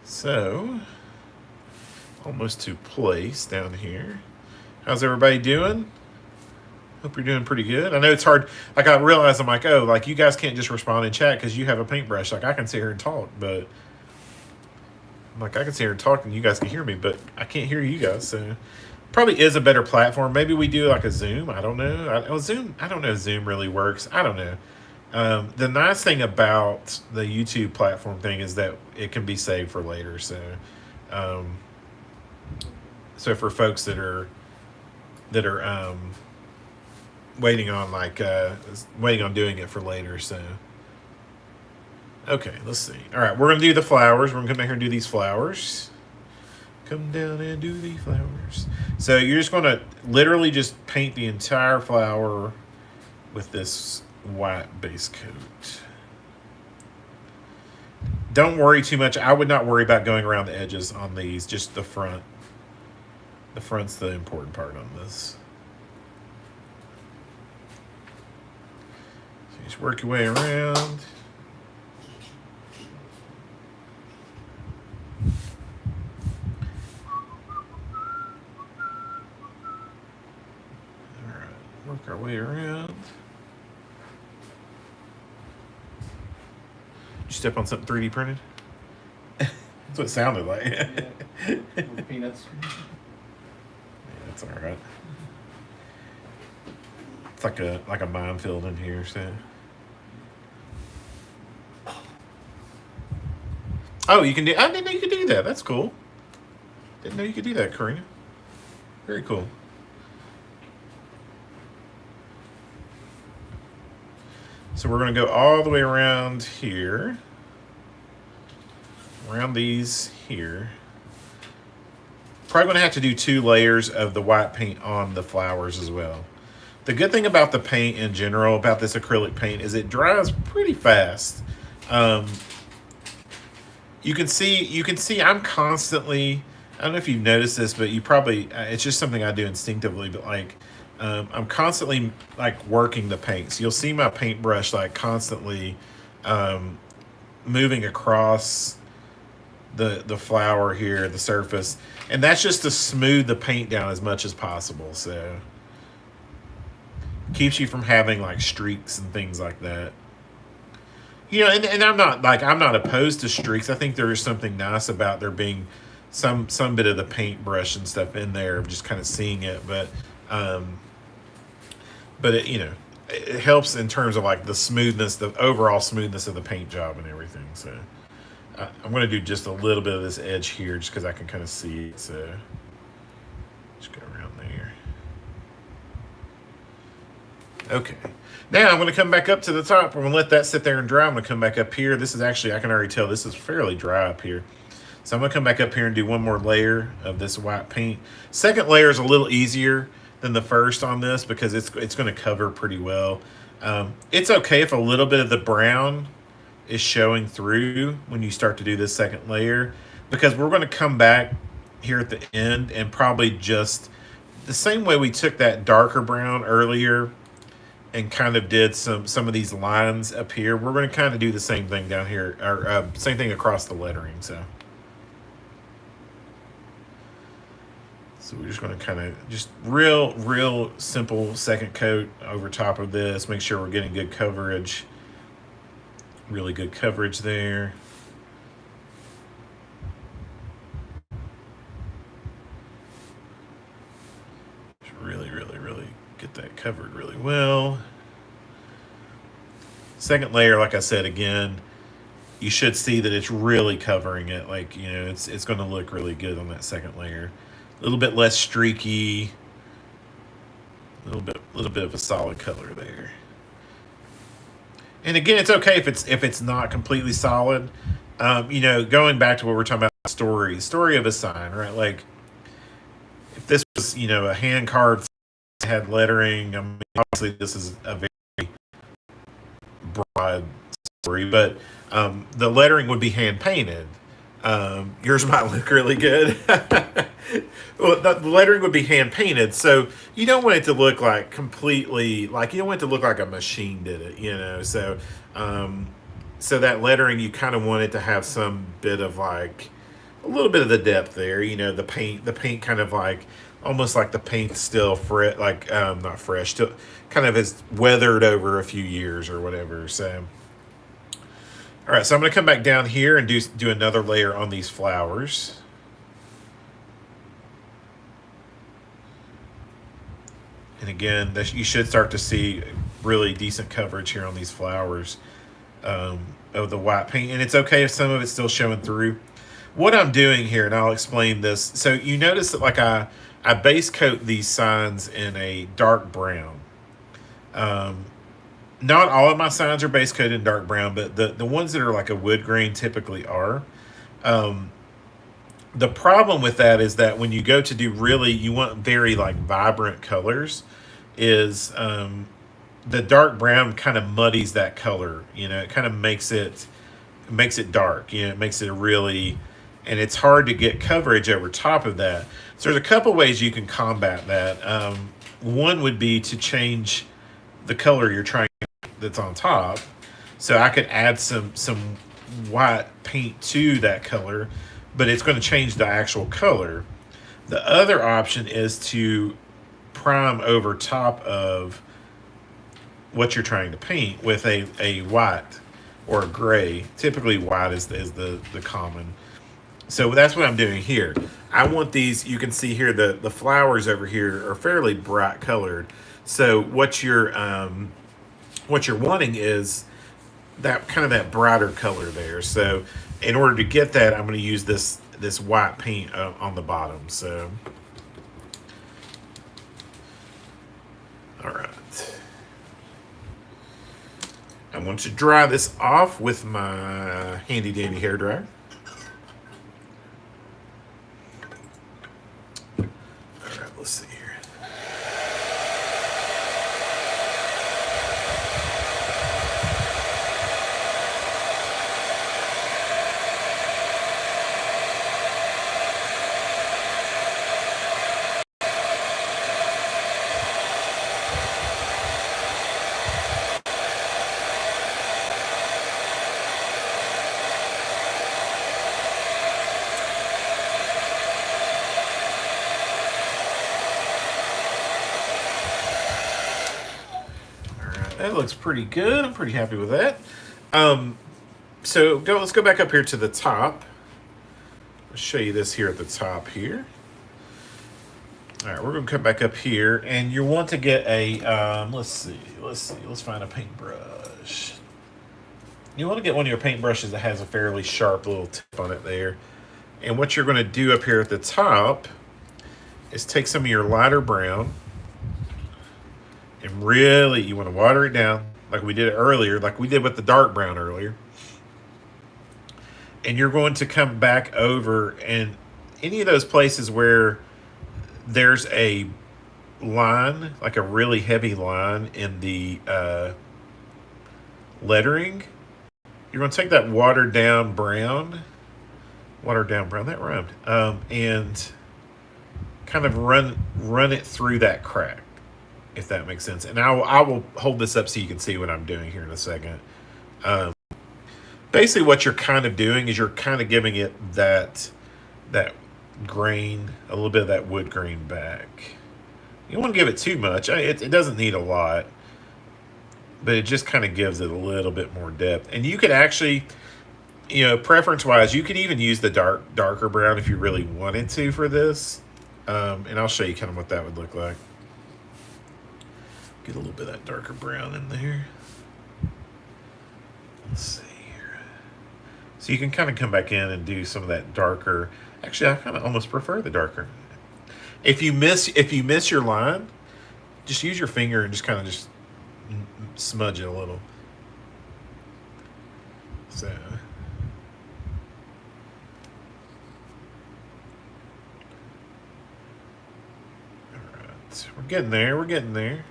So almost to place down here. How's everybody doing? Hope you're doing pretty good. I know it's hard. Like I realize I'm like, oh, like you guys can't just respond in chat because you have a paintbrush. Like I can sit here and talk, but I'm like I can sit here and talk and you guys can hear me, but I can't hear you guys. So probably is a better platform. Maybe we do like a Zoom. I don't know. Zoom. I don't know if Zoom really works. I don't know. The nice thing about the YouTube platform thing is that it can be saved for later. So for folks that are waiting on doing it for later. So okay, let's see. All right, we're gonna do the flowers. We're gonna come down here and do these flowers. Come down and do the flowers. So you're just gonna literally just paint the entire flower with this white base coat. Don't worry too much. I would not worry about going around the edges on these, just the front. The front's the important part on this. So just work your way around. Alright, work our way around. You step on something 3D printed? That's what it sounded like. Yeah. With peanuts. Yeah, that's all right. It's like a minefield in here, so. Oh, you can do. I didn't know you could do that. That's cool. Didn't know you could do that, Karina. Very cool. So we're going to go all the way around here, around these here. Probably going to have to do 2 layers of the white paint on the flowers as well. The good thing about the paint in general, about this acrylic paint, is it dries pretty fast. You can see I'm constantly, I don't know if you've noticed this, but you probably, it's just something I do instinctively, but like, I'm constantly like working the paint. So you'll see my paintbrush like constantly moving across the flower here, the surface, and that's just to smooth the paint down as much as possible. So keeps you from having like streaks and things like that. You know, and I'm not opposed to streaks. I think there is something nice about there being some bit of the paintbrush and stuff in there, of just kind of seeing it. But it, you know, it helps in terms of like the smoothness, the overall smoothness of the paint job and everything. So I'm going to do just a little bit of this edge here, just because I can kind of see it. So just go around there. Okay. Now I'm going to come back up to the top. We're going to let that sit there and dry. I'm going to come back up here. This is actually, I can already tell this is fairly dry up here. So I'm going to come back up here and do one more layer of this white paint. Second layer is a little easier than the first on this because it's going to cover pretty well. It's okay if a little bit of the brown is showing through when you start to do this second layer, because we're going to come back here at the end and probably just the same way we took that darker brown earlier and kind of did some of these lines up here. We're going to kind of do the same thing down here, or same thing across the lettering. So we're just going to kind of just real simple second coat over top of this. Make sure we're getting good coverage, really good coverage there. Just really get that covered really well. Second layer, like I said, again, you should see that it's really covering it. Like, you know, it's going to look really good on that second layer. A little bit less streaky, a little bit of a solid color there. And again, it's okay if it's not completely solid. You know, going back to what we're talking about, story of a sign, right? Like, if this was, you know, a hand card had lettering, I mean, obviously this is a very broad story, but the lettering would be hand painted. Yours might look really good. Well, the lettering would be hand painted, so you don't want it to look like completely, like, you don't want it to look like a machine did it, you know. So that lettering, you kind of want it to have some bit of like a little bit of the depth there, you know. The paint kind of like almost like the paint still not fresh, still kind of has weathered over a few years or whatever. So all right, so I'm going to come back down here and do another layer on these flowers. And again, you should start to see really decent coverage here on these flowers of the white paint. And it's okay if some of it's still showing through. What I'm doing here, and I'll explain this. So you notice that like I base coat these signs in a dark brown. Not all of my signs are base coated in dark brown, but the ones that are like a wood grain typically are. The problem with that is that when you go to do you want very like vibrant colors, is the dark brown kind of muddies that color. You know, it kind of makes it dark. You know, it makes it and it's hard to get coverage over top of that. So there's a couple ways you can combat that. One would be to change the color you're trying that's on top. So I could add some white paint to that color, but it's going to change the actual color. The other option is to prime over top of what you're trying to paint with a white or a gray. Typically white is the common. So that's what I'm doing here. I want these, you can see here the flowers over here are fairly bright colored. So what you're wanting is that kind of that brighter color there. So in order to get that, I'm going to use this white paint on the bottom. So all right. I want to dry this off with my handy dandy hairdryer. All right, let's see here. That looks pretty good. I'm pretty happy with that. Let's go back up here to the top. I'll show you this here at the top here. All right, we're going to come back up here, and you want to get a, let's find a paintbrush. You want to get one of your paintbrushes that has a fairly sharp little tip on it there. And what you're going to do up here at the top is take some of your lighter brown, and really, you want to water it down like we did earlier, like we did with the dark brown earlier. And you're going to come back over, and any of those places where there's a line, like a really heavy line in the lettering, you're going to take that watered down brown, that rhymed, and kind of run it through that crack, if that makes sense. And I will hold this up so you can see what I'm doing here in a second. Basically what you're kind of doing is you're kind of giving it that grain, a little bit of that wood grain back. You don't want to give it too much. It doesn't need a lot, but it just kind of gives it a little bit more depth. And you could actually, preference-wise, you could even use the darker brown if you really wanted to for this. And I'll show you kind of what that would look like. Get a little bit of that darker brown in there. Let's see here. So you can kind of come back in and do some of that darker. Actually, I kind of almost prefer the darker. If you miss your line, just use your finger and just kind of just smudge it a little. So. All right, we're getting there.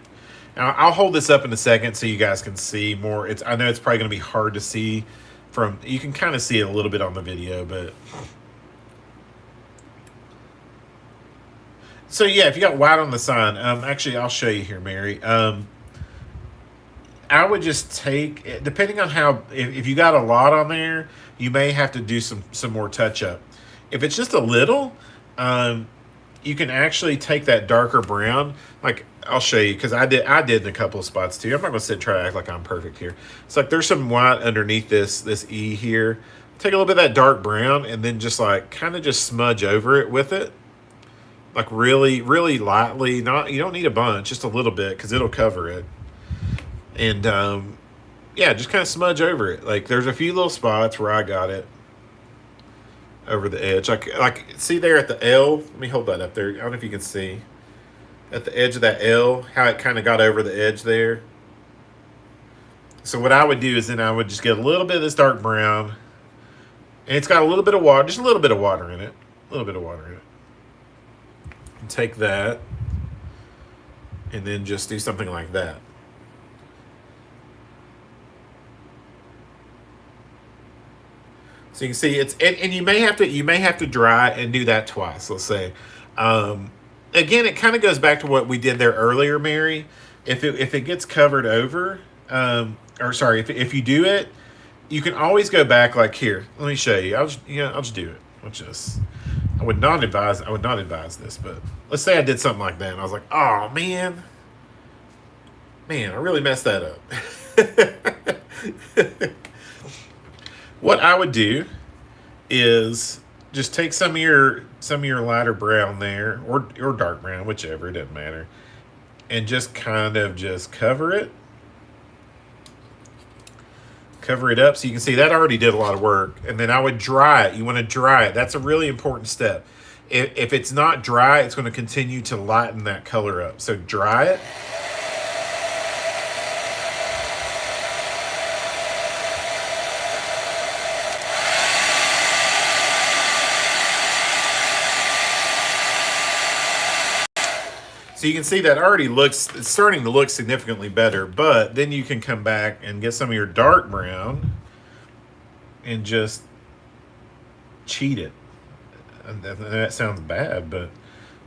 Now, I'll hold this up in a second so you guys can see more. I know it's probably going to be hard to see from. You can kind of see it a little bit on the video, but. So yeah, if you got white on the sign, actually I'll show you here, Mary. I would just take, depending on how, if you got a lot on there, you may have to do some more touch up. If it's just a little, you can actually take that darker brown. Like I'll show you, because I did in a couple of spots too. I'm not gonna sit and try to act like I'm perfect here. It's like there's some white underneath this E here. Take a little bit of that dark brown and then just like kind of just smudge over it with it. Like really, really lightly. You don't need a bunch, just a little bit, because it'll cover it. And yeah, just kind of smudge over it. Like there's a few little spots where I got it over the edge. Like see there at the L. Let me hold that up there. I don't know if you can see at the edge of that L how it kind of got over the edge there. So what I would do is then I would just get a little bit of this dark brown, and it's got a little bit of water, just a little bit of water in it, and take that, and then just do something like that. So you can see it's, and you may have to dry and do that twice. Let's say, again, it kind of goes back to what we did there earlier, Mary. If it gets covered over, if you do it, you can always go back. Like here, let me show you. I'll just do it. I would not advise this, but let's say I did something like that, and I was like, oh man, I really messed that up. What I would do is just take some of your lighter brown there, or dark brown, whichever, it doesn't matter, and just kind of just cover it up so you can see that already did a lot of work. And then I would dry it. You want to dry it. That's a really important step. If it's not dry, it's going to continue to lighten that color up. So dry it. So you can see that already looks, it's starting to look significantly better, but then you can come back and get some of your dark brown and just cheat it. And that sounds bad, but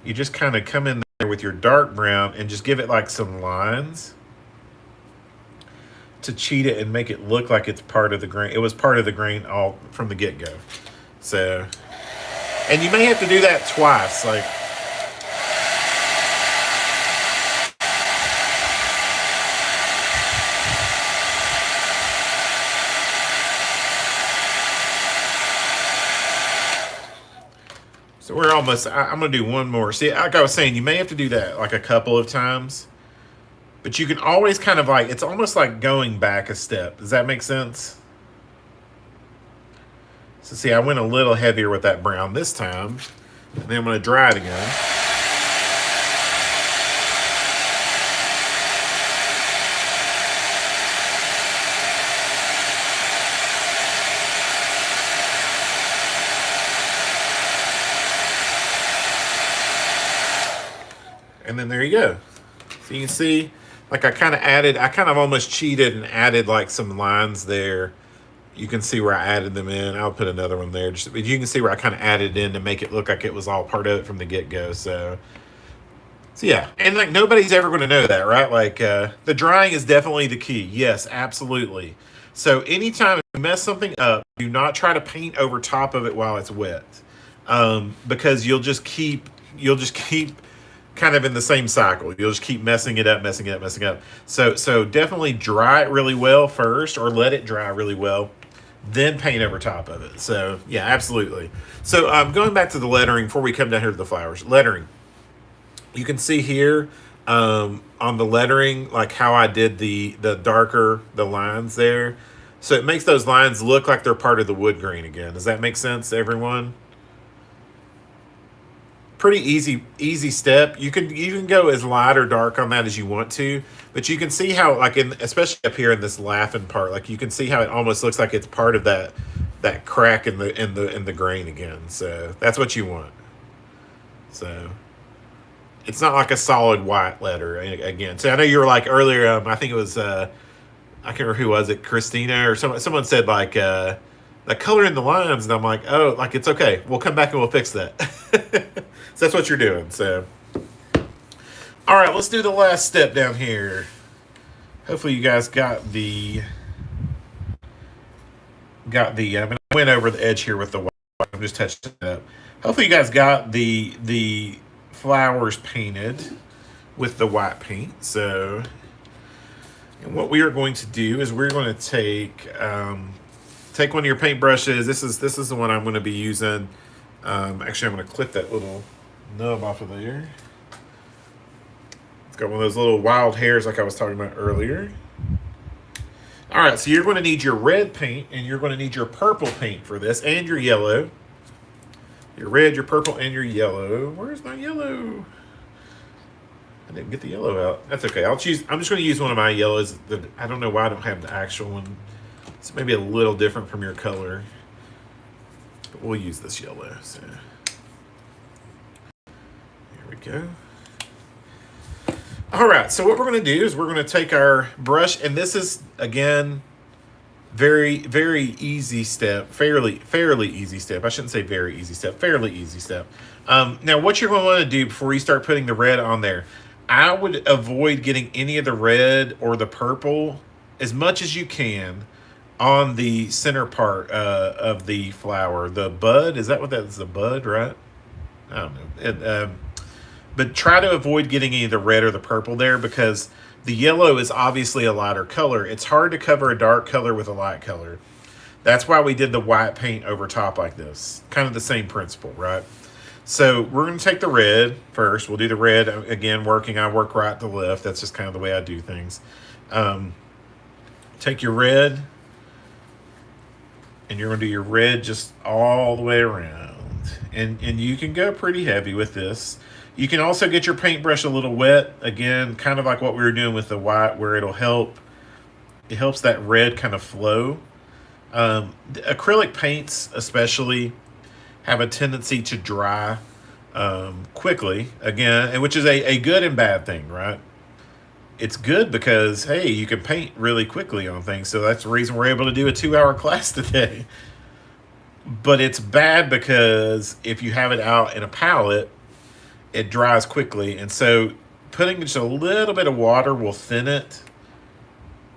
you just kind of come in there with your dark brown and just give it like some lines to cheat it and make it look like it's part of the grain. It was part of the grain all from the get-go. So, and you may have to do that twice, like, so we're almost, I'm going to do one more. See, like I was saying, you may have to do that like a couple of times, but you can always kind of like, it's almost like going back a step. Does that make sense? So see, I went a little heavier with that brown this time, and then I'm going to dry it again. And then there you go. So you can see, like I kind of almost cheated and added like some lines there. You can see where I added them in. I'll put another one there. But you can see where I kind of added in to make it look like it was all part of it from the get-go. So yeah. And like nobody's ever going to know that, right? Like the drying is definitely the key. Yes, absolutely. So anytime you mess something up, do not try to paint over top of it while it's wet. Because you'll just keep kind of in the same cycle. You'll just keep messing it up. So definitely dry it really well first, or let it dry really well, then paint over top of it. So yeah, absolutely. So going back to the lettering before we come down here to the flowers. Lettering. You can see here on the lettering, like how I did the darker, the lines there. So it makes those lines look like they're part of the wood grain again. Does that make sense to everyone? Pretty easy step. You can go as light or dark on that as you want to, but you can see how, like especially up here in this laughing part, like you can see how it almost looks like it's part of that crack in the grain again. So that's what you want. So it's not like a solid white letter again. So I know you were like earlier. I think it was I can't remember who was it, Christina or someone said like the color in the lines, and I'm like, oh, like it's okay. We'll come back and we'll fix that. So that's what you're doing. So, all right, let's do the last step down here. Hopefully, you guys got the. I mean, I went over the edge here with the white. I'm just touching it up. Hopefully, you guys got the flowers painted with the white paint. So, and what we are going to do is we're going to take one of your paint brushes. This is the one I'm going to be using. Actually, I'm going to clip that little nub off of there. It's got one of those little wild hairs like I was talking about earlier. All right, so you're going to need your red paint, and you're going to need your purple paint for this, and your yellow. Your red, your purple, and your yellow. Where's my yellow? I didn't get the yellow out. That's okay. I'm just going to use one of my yellows. I don't know why I don't have the actual one. It's maybe a little different from your color. But we'll use this yellow. So here we go. All right, so what we're going to do is we're going to take our brush, and this is, again, very, very easy step, fairly easy step. I shouldn't say very easy step, fairly easy step. Now, what you're going to want to do before you start putting the red on there, I would avoid getting any of the red or the purple as much as you can on the center part of the flower. The bud, is that what that is, the bud, right? I don't know. But try to avoid getting any of the red or the purple there, because the yellow is obviously a lighter color. It's hard to cover a dark color with a light color. That's why we did the white paint over top like this. Kind of the same principle, right? So we're going to take the red first. We'll do the red. Again, I work right to left. That's just kind of the way I do things. Take your red, and you're going to do your red just all the way around. And you can go pretty heavy with this. You can also get your paintbrush a little wet. Again, kind of like what we were doing with the white, where it helps that red kind of flow. Acrylic paints especially have a tendency to dry quickly again, and which is a good and bad thing, right? It's good because hey, you can paint really quickly on things, so that's the reason we're able to do a 2 hour class today. But it's bad because if you have it out in a palette, it dries quickly, and so putting just a little bit of water will thin it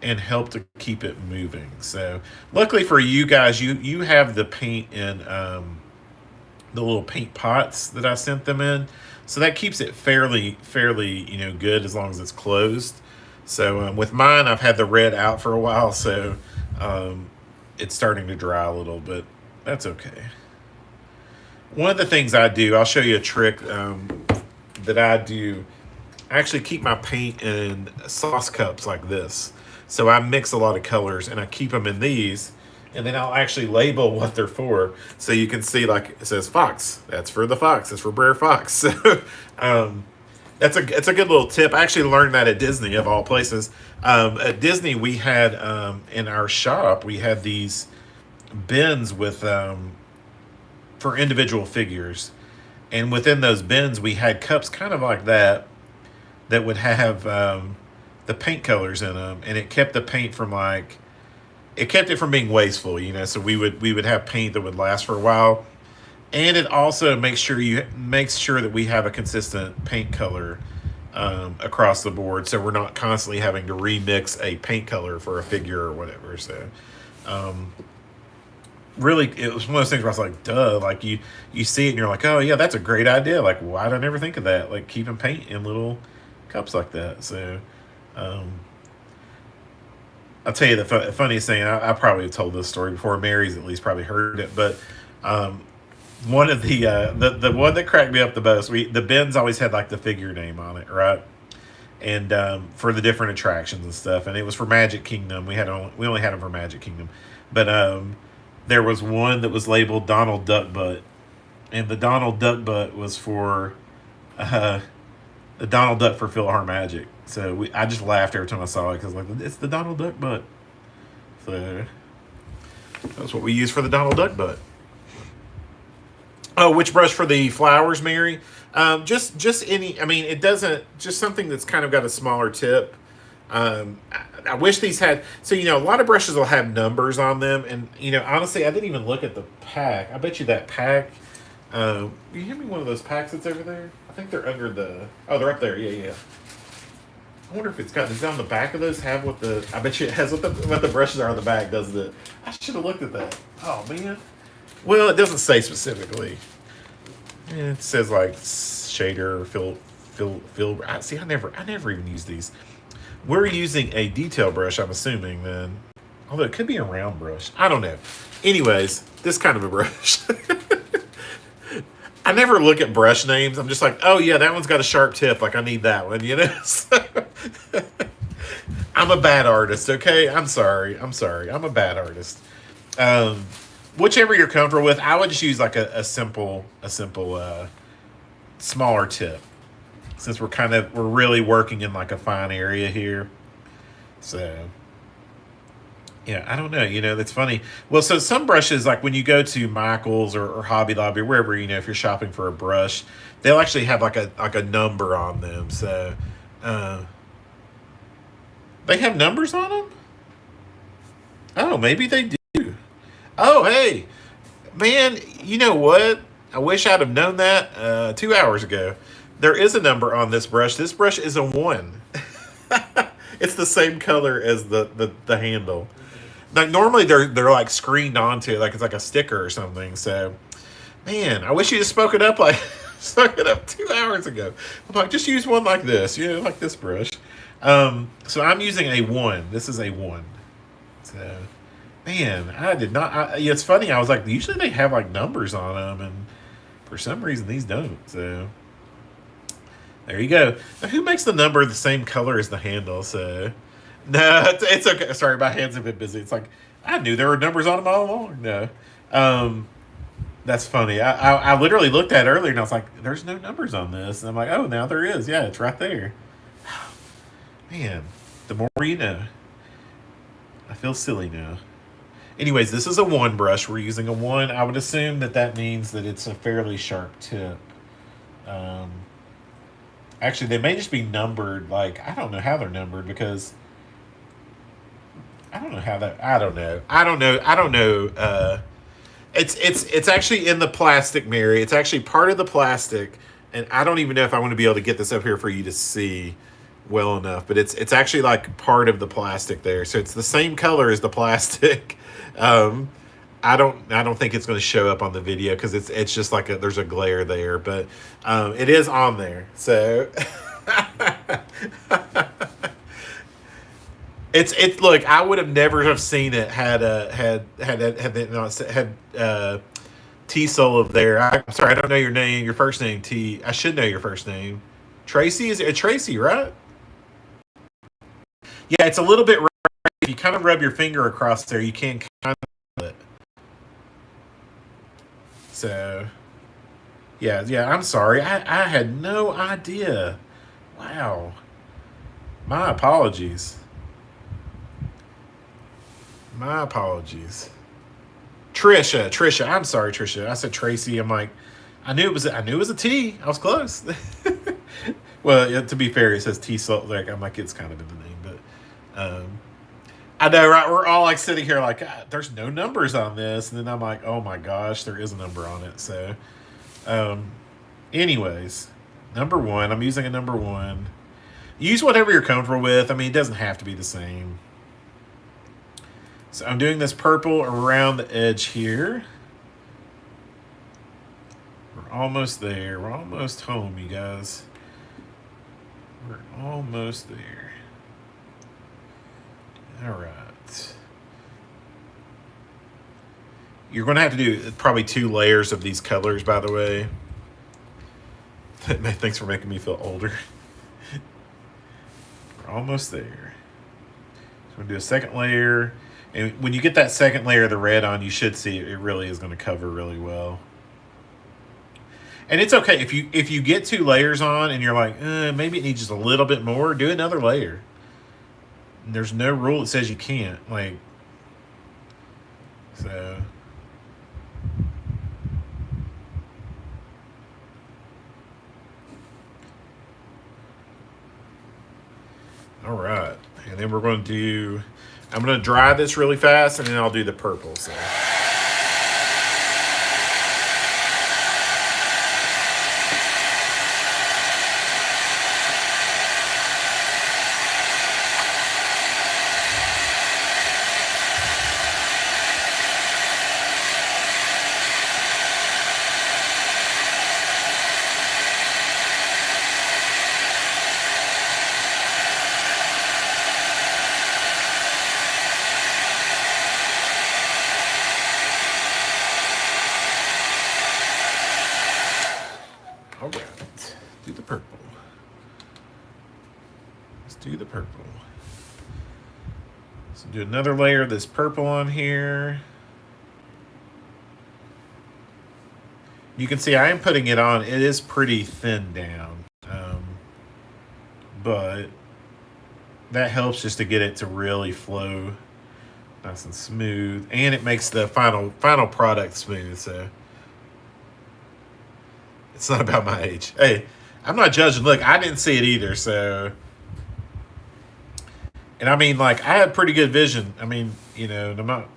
and help to keep it moving. So luckily for you guys, you have the paint in the little paint pots that I sent them in, so that keeps it fairly good as long as it's closed. So with mine, I've had the red out for a while, so um, it's starting to dry a little, but that's okay. One of the things I do, I'll show you a trick that I do. I actually keep my paint in sauce cups like this. So I mix a lot of colors and I keep them in these, and then I'll actually label what they're for. So you can see, like, it says fox. That's for the fox. That's for Brer Fox. So it's a good little tip. I actually learned that at Disney, of all places. At Disney, we had in our shop, we had these bins with for individual figures, and within those bins we had cups kind of like that would have the paint colors in them, and it kept the paint from it kept it from being wasteful, So we would have paint that would last for a while, and it also makes sure that we have a consistent paint color across the board, so we're not constantly having to remix a paint color for a figure or whatever. So really, it was one of those things where I was like, duh, like you see it and you're like, oh yeah, that's a great idea, like why did I never think of that, like keeping paint in little cups like that. So I'll tell you the funniest thing. I probably have told this story before. Mary's at least probably heard it, but one of the one that cracked me up the most, the bins always had like the figure name on it, right? And for the different attractions and stuff, and it was for Magic Kingdom. We only had them for Magic Kingdom, but there was one that was labeled Donald Duckbutt, and the Donald Duckbutt was for the Donald Duck for PhilharMagic. So I just laughed every time I saw it because like it's the Donald Duck butt. So that's what we use for the Donald Duck butt. Oh, which brush for the flowers, Mary? Just any. I mean, it doesn't. Just something that's kind of got a smaller tip. I wish these had. So a lot of brushes will have numbers on them, and honestly, I didn't even look at the pack. I bet you that pack. You hand me one of those packs that's over there? I think they're under the. Oh, they're up there. Yeah. I wonder if it's got. Does it on the back of those have what the? I bet you it has what the brushes are on the back. Doesn't it? I should have looked at that. Oh man. Well, it doesn't say specifically. It says like shader, fill. See, I never even use these. We're using a detail brush, I'm assuming then. Although it could be a round brush. I don't know. Anyways, this kind of a brush. I never look at brush names. I'm just like, oh yeah, that one's got a sharp tip. Like I need that one, So, I'm a bad artist, okay? I'm sorry. I'm a bad artist. Whichever you're comfortable with, I would just use like a simple, smaller tip. Since we're really working in like a fine area here. So yeah, I don't know. That's funny. Well, so some brushes, like when you go to Michael's or Hobby Lobby or wherever, if you're shopping for a brush, they'll actually have like a number on them. So they have numbers on them. Oh, maybe they do. Oh, hey, man, you know what? I wish I'd have known that 2 hours ago. There is a number on this brush. This brush is a 1. It's the same color as the handle. Like normally they're like screened onto it, like it's like a sticker or something. So, man, I wish you just spoke it up 2 hours ago. I'm like, just use one like this, like this brush. So I'm using a 1. This is a 1. So, man, I did not. It's funny. I was like, usually they have like numbers on them, and for some reason these don't. So. There you go. Now, who makes the number the same color as the handle? So, no, it's okay. Sorry, my hands have been busy. It's like I knew there were numbers on them all along. No, that's funny. I literally looked at it earlier and I was like, "There's no numbers on this," and I'm like, "Oh, now there is. Yeah, it's right there." Man, the more you know. I feel silly now. Anyways, this is a 1 brush. We're using a 1. I would assume that means that it's a fairly sharp tip. Um, Actually, they may just be numbered. Like, I don't know how they're numbered because I don't know how that. I don't know. I don't know. I don't know. It's actually in the plastic, Mary. It's actually part of the plastic, and I don't even know if I want to be able to get this up here for you to see well enough. But it's actually like part of the plastic there, so it's the same color as the plastic. Um, I don't think it's going to show up on the video because it's just like there's a glare there, but it is on there. So it's look. I would have never have seen it had T Soul of there. I'm sorry, I don't know your name. Your first name T. I should know your first name. Tracy, is it Tracy? Right? Yeah, it's a little bit. If you kind of rub your finger across there, you can kind of it. So yeah. I'm sorry. I had no idea. Wow. My apologies. My apologies. Trisha. I'm sorry, Trisha. I said Tracy. I'm like, I knew it was a T. I was close. Well, yeah, to be fair, it says T. Salt. Like I'm like, it's kind of in the name, but I know, right? We're all like sitting here, like, God, there's no numbers on this, and then I'm like, oh my gosh, there is a number on it. So, um, anyways, number one. I'm using a number one. Use whatever you're comfortable with. I mean, it doesn't have to be the same. So I'm doing this purple around the edge here. We're almost there. We're almost home, you guys. We're almost there. All right. You're going to have to do probably 2 layers of these colors, by the way. Thanks for making me feel older. We're almost there. So I'm going to do a second layer. And when you get that second layer of the red on, you should see it really is going to cover really well. And it's okay if you get 2 layers on and you're like, maybe it needs just a little bit more, do another layer. And there's no rule that says you can't. Like, so. All right. And then we're going to do, I'm going to dry this really fast and then I'll do the purple. So. All right. Do the purple. Let's do the purple. So do another layer of this purple on here. You can see I am putting it on. It is pretty thin down. But that helps just to get it to really flow nice and smooth. And it makes the final product smooth. So it's not about my age. Hey, I'm not judging. Look, I didn't see it either. So, and I mean, like, I had pretty good vision. I mean, I'm not.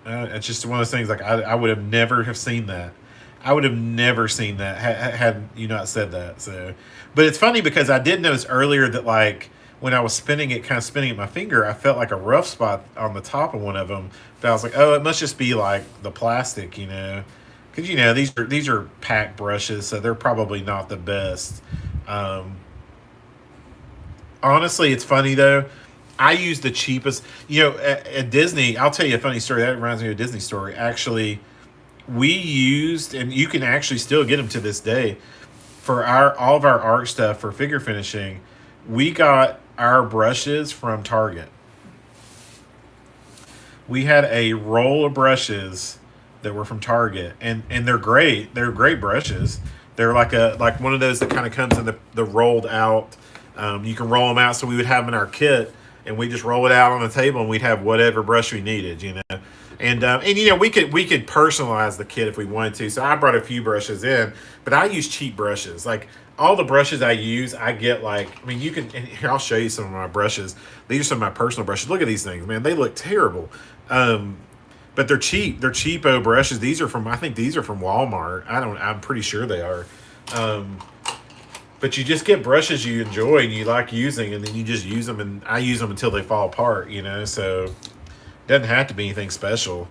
It's just one of those things. Like, I would have never have seen that. I would have never seen that had you not said that. So, but it's funny because I did notice earlier that, like, when I was spinning it, kind of spinning at my finger, I felt like a rough spot on the top of one of them. But I was like, oh, it must just be like the plastic, because these are pack brushes, so they're probably not the best. Honestly, it's funny though. I use the cheapest. At Disney, I'll tell you a funny story. That reminds me of a Disney story. Actually, we used, and you can actually still get them to this day, for all of our art stuff for figure finishing. We got our brushes from Target. We had a roll of brushes that were from Target, and they're great. They're great brushes. They're like one of those that kind of comes in the rolled out. You can roll them out, so we would have them in our kit, and we just roll it out on the table, and we'd have whatever brush we needed. And you know, we could personalize the kit if we wanted to. So I brought a few brushes in, but I use cheap brushes. Like all the brushes I use, I get like, I mean, you can. And here, I'll show you some of my brushes. These are some of my personal brushes. Look at these things, man. They look terrible. But they're cheap. They're cheapo brushes. These are from, I think these are from Walmart. I'm pretty sure they are. But you just get brushes you enjoy and you like using, and then you just use them. And I use them until they fall apart. You know, so it doesn't have to be anything special.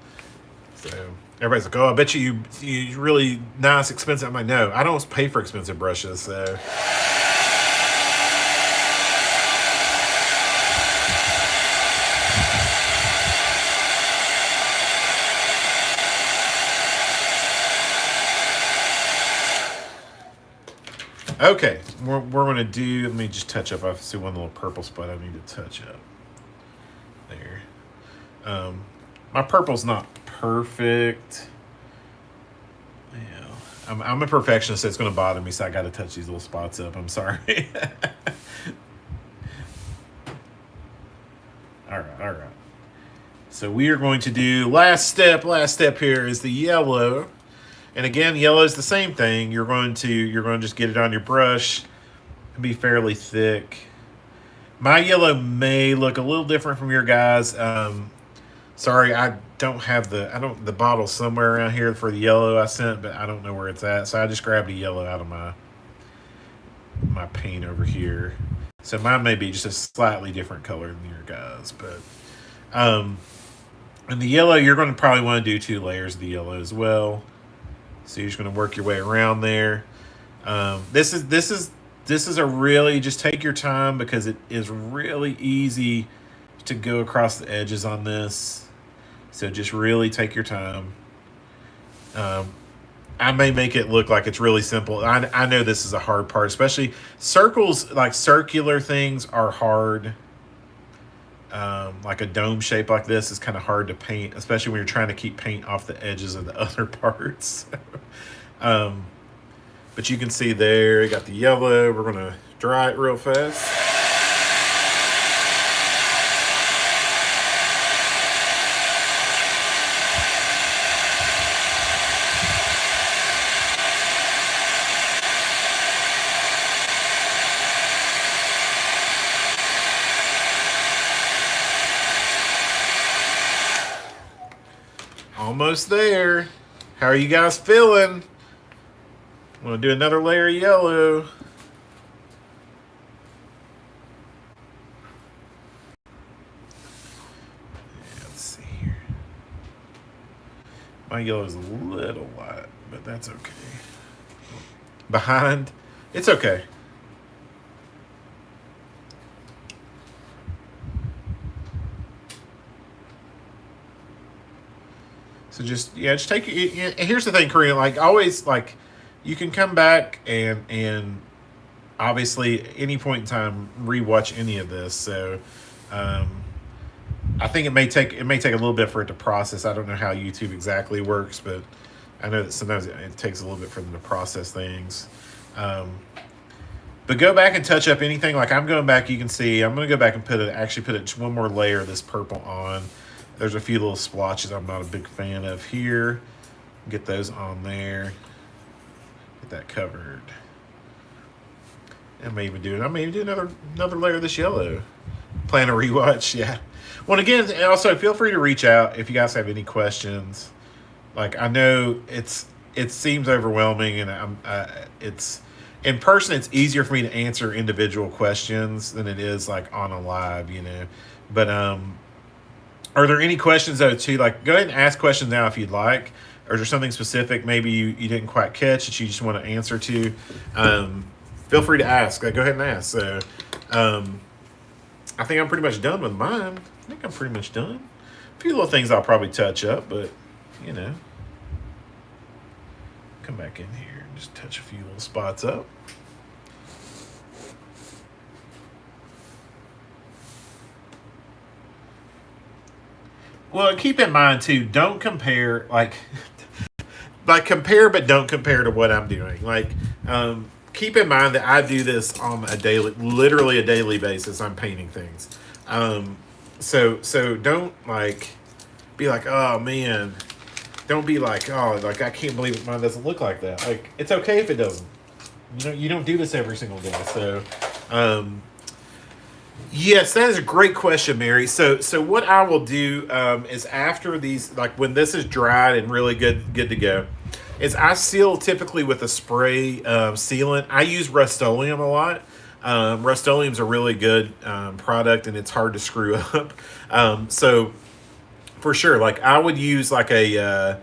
So everybody's like, "Oh, I bet you really nice, expensive." I'm like, "No, I don't pay for expensive brushes." So okay, we're gonna do. Let me just touch up. I see one little purple spot I need to touch up. There. My purple's not perfect. Yeah, I'm a perfectionist, so it's gonna bother me. So I got to touch these little spots up. I'm sorry. All right, all right. So we are going to do last step. Last step here is the yellow. And again, yellow is the same thing. You're going to just get it on your brush and be fairly thick. My yellow may look a little different from your guys. Sorry, I don't have the bottle somewhere around here for the yellow I sent, but I don't know where it's at. So I just grabbed a yellow out of my paint over here. So mine may be just a slightly different color than your guys, but and the yellow, you're going to probably want to do 2 layers of the yellow as well. So you're just going to work your way around there. This is a really, just take your time because it is really easy to go across the edges on this. So just really take your time. I may make it look like it's really simple. I know this is a hard part, especially circles, like circular things are hard. Like a dome shape like this is kind of hard to paint, especially when you're trying to keep paint off the edges of the other parts. But you can see there, you got the yellow. We're going to dry it real fast. Almost there. How are you guys feeling? Want to do another layer of yellow? Yeah, let's see here. My yellow is a little light, but that's okay. Behind, it's okay. So just take it. Here's the thing, Korean. Like always, like you can come back and obviously any point in time rewatch any of this. So I think it may take a little bit for it to process. I don't know how YouTube exactly works, but I know that sometimes it takes a little bit for them to process things. But go back and touch up anything. Like I'm going back, you can see I'm going to go back and put just one more layer of this purple on. There's a few little splotches I'm not a big fan of here. Get those on there. Get that covered. I may even do another layer of this yellow. Plan a rewatch, yeah. Well, again, also feel free to reach out if you guys have any questions. Like I know it seems overwhelming, and it's in person. It's easier for me to answer individual questions than it is like on a live, you know. But are there any questions though too? Like go ahead and ask questions now if you'd like. Or is there something specific maybe you didn't quite catch that you just want to answer to? Feel free to ask. Like, go ahead and ask. So I think I'm pretty much done with mine. I think I'm pretty much done. A few little things I'll probably touch up, but you know. Come back in here and just touch a few little spots up. Well, keep in mind too, don't compare like compare but don't compare to what I'm doing. Like keep in mind that I do this on literally a daily basis. I'm painting things. So don't like be like, oh man, don't be like, oh, like I can't believe mine doesn't look like that. Like it's okay if it doesn't. You don't do this every single day. So, yes, that is a great question, Mary. So what I will do is after these, like when this is dried and really good to go, is I seal typically with a spray sealant. I use Rust-Oleum a lot. Rust-Oleum's a really good product, and it's hard to screw up. So for sure, like I would use like I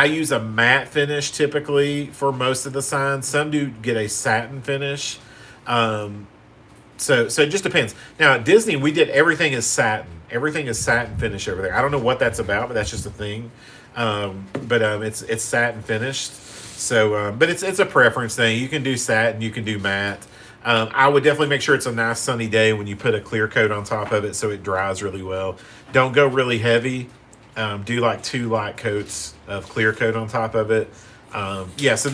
use a matte finish typically for most of the signs. Some do get a satin finish. So it just depends. Now at Disney, we did everything is satin. Everything is satin finish over there. I don't know what that's about, but that's just a thing. But it's satin finished. So, but it's a preference thing. You can do satin, you can do matte. I would definitely make sure it's a nice sunny day when you put a clear coat on top of it so it dries really well. Don't go really heavy. Do like 2 light coats of clear coat on top of it. Yeah, so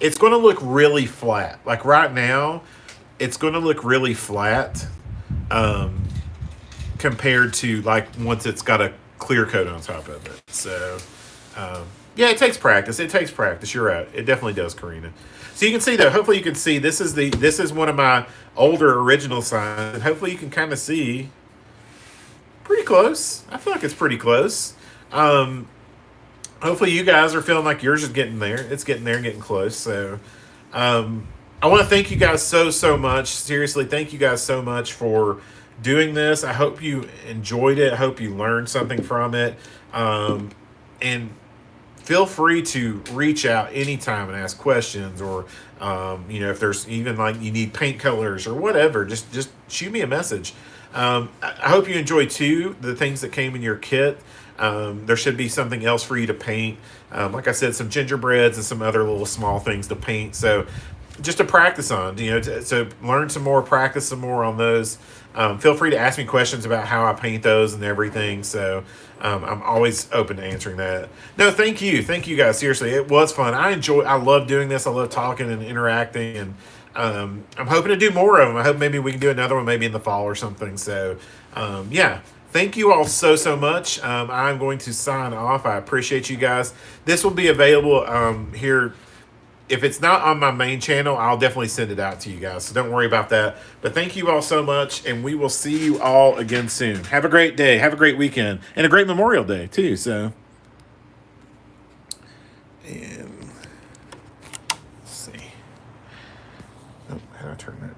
it's going to look really flat. Like right now, it's going to look really flat compared to like once it's got a clear coat on top of it. So, yeah, it takes practice. It takes practice. You're right. It definitely does, Karina. So you can see though. Hopefully you can see this is one of my older original signs, and hopefully you can kind of see pretty close. I feel like it's pretty close. Hopefully you guys are feeling like yours is getting there. It's getting there, getting close. So, I want to thank you guys so much. Seriously, thank you guys so much for doing this. I hope you enjoyed it. I hope you learned something from it. And feel free to reach out anytime and ask questions, or if there's even like you need paint colors or whatever, just shoot me a message. I hope you enjoy too the things that came in your kit. There should be something else for you to paint. Like I said, some gingerbreads and some other little small things to paint. So just to practice on, to learn some more, practice some more on those. Feel free to ask me questions about how I paint those and everything. So I'm always open to answering that. No, thank you guys. Seriously, it was fun. I love doing this. I love talking and interacting, and I'm hoping to do more of them. I hope maybe we can do another one maybe in the fall or something. So yeah. Thank you all so much. I'm going to sign off. I appreciate you guys. This will be available here. If it's not on my main channel, I'll definitely send it out to you guys. So don't worry about that. But thank you all so much, and we will see you all again soon. Have a great day. Have a great weekend. And a great Memorial Day, too. So, and let's see. Oh, how do I turn that?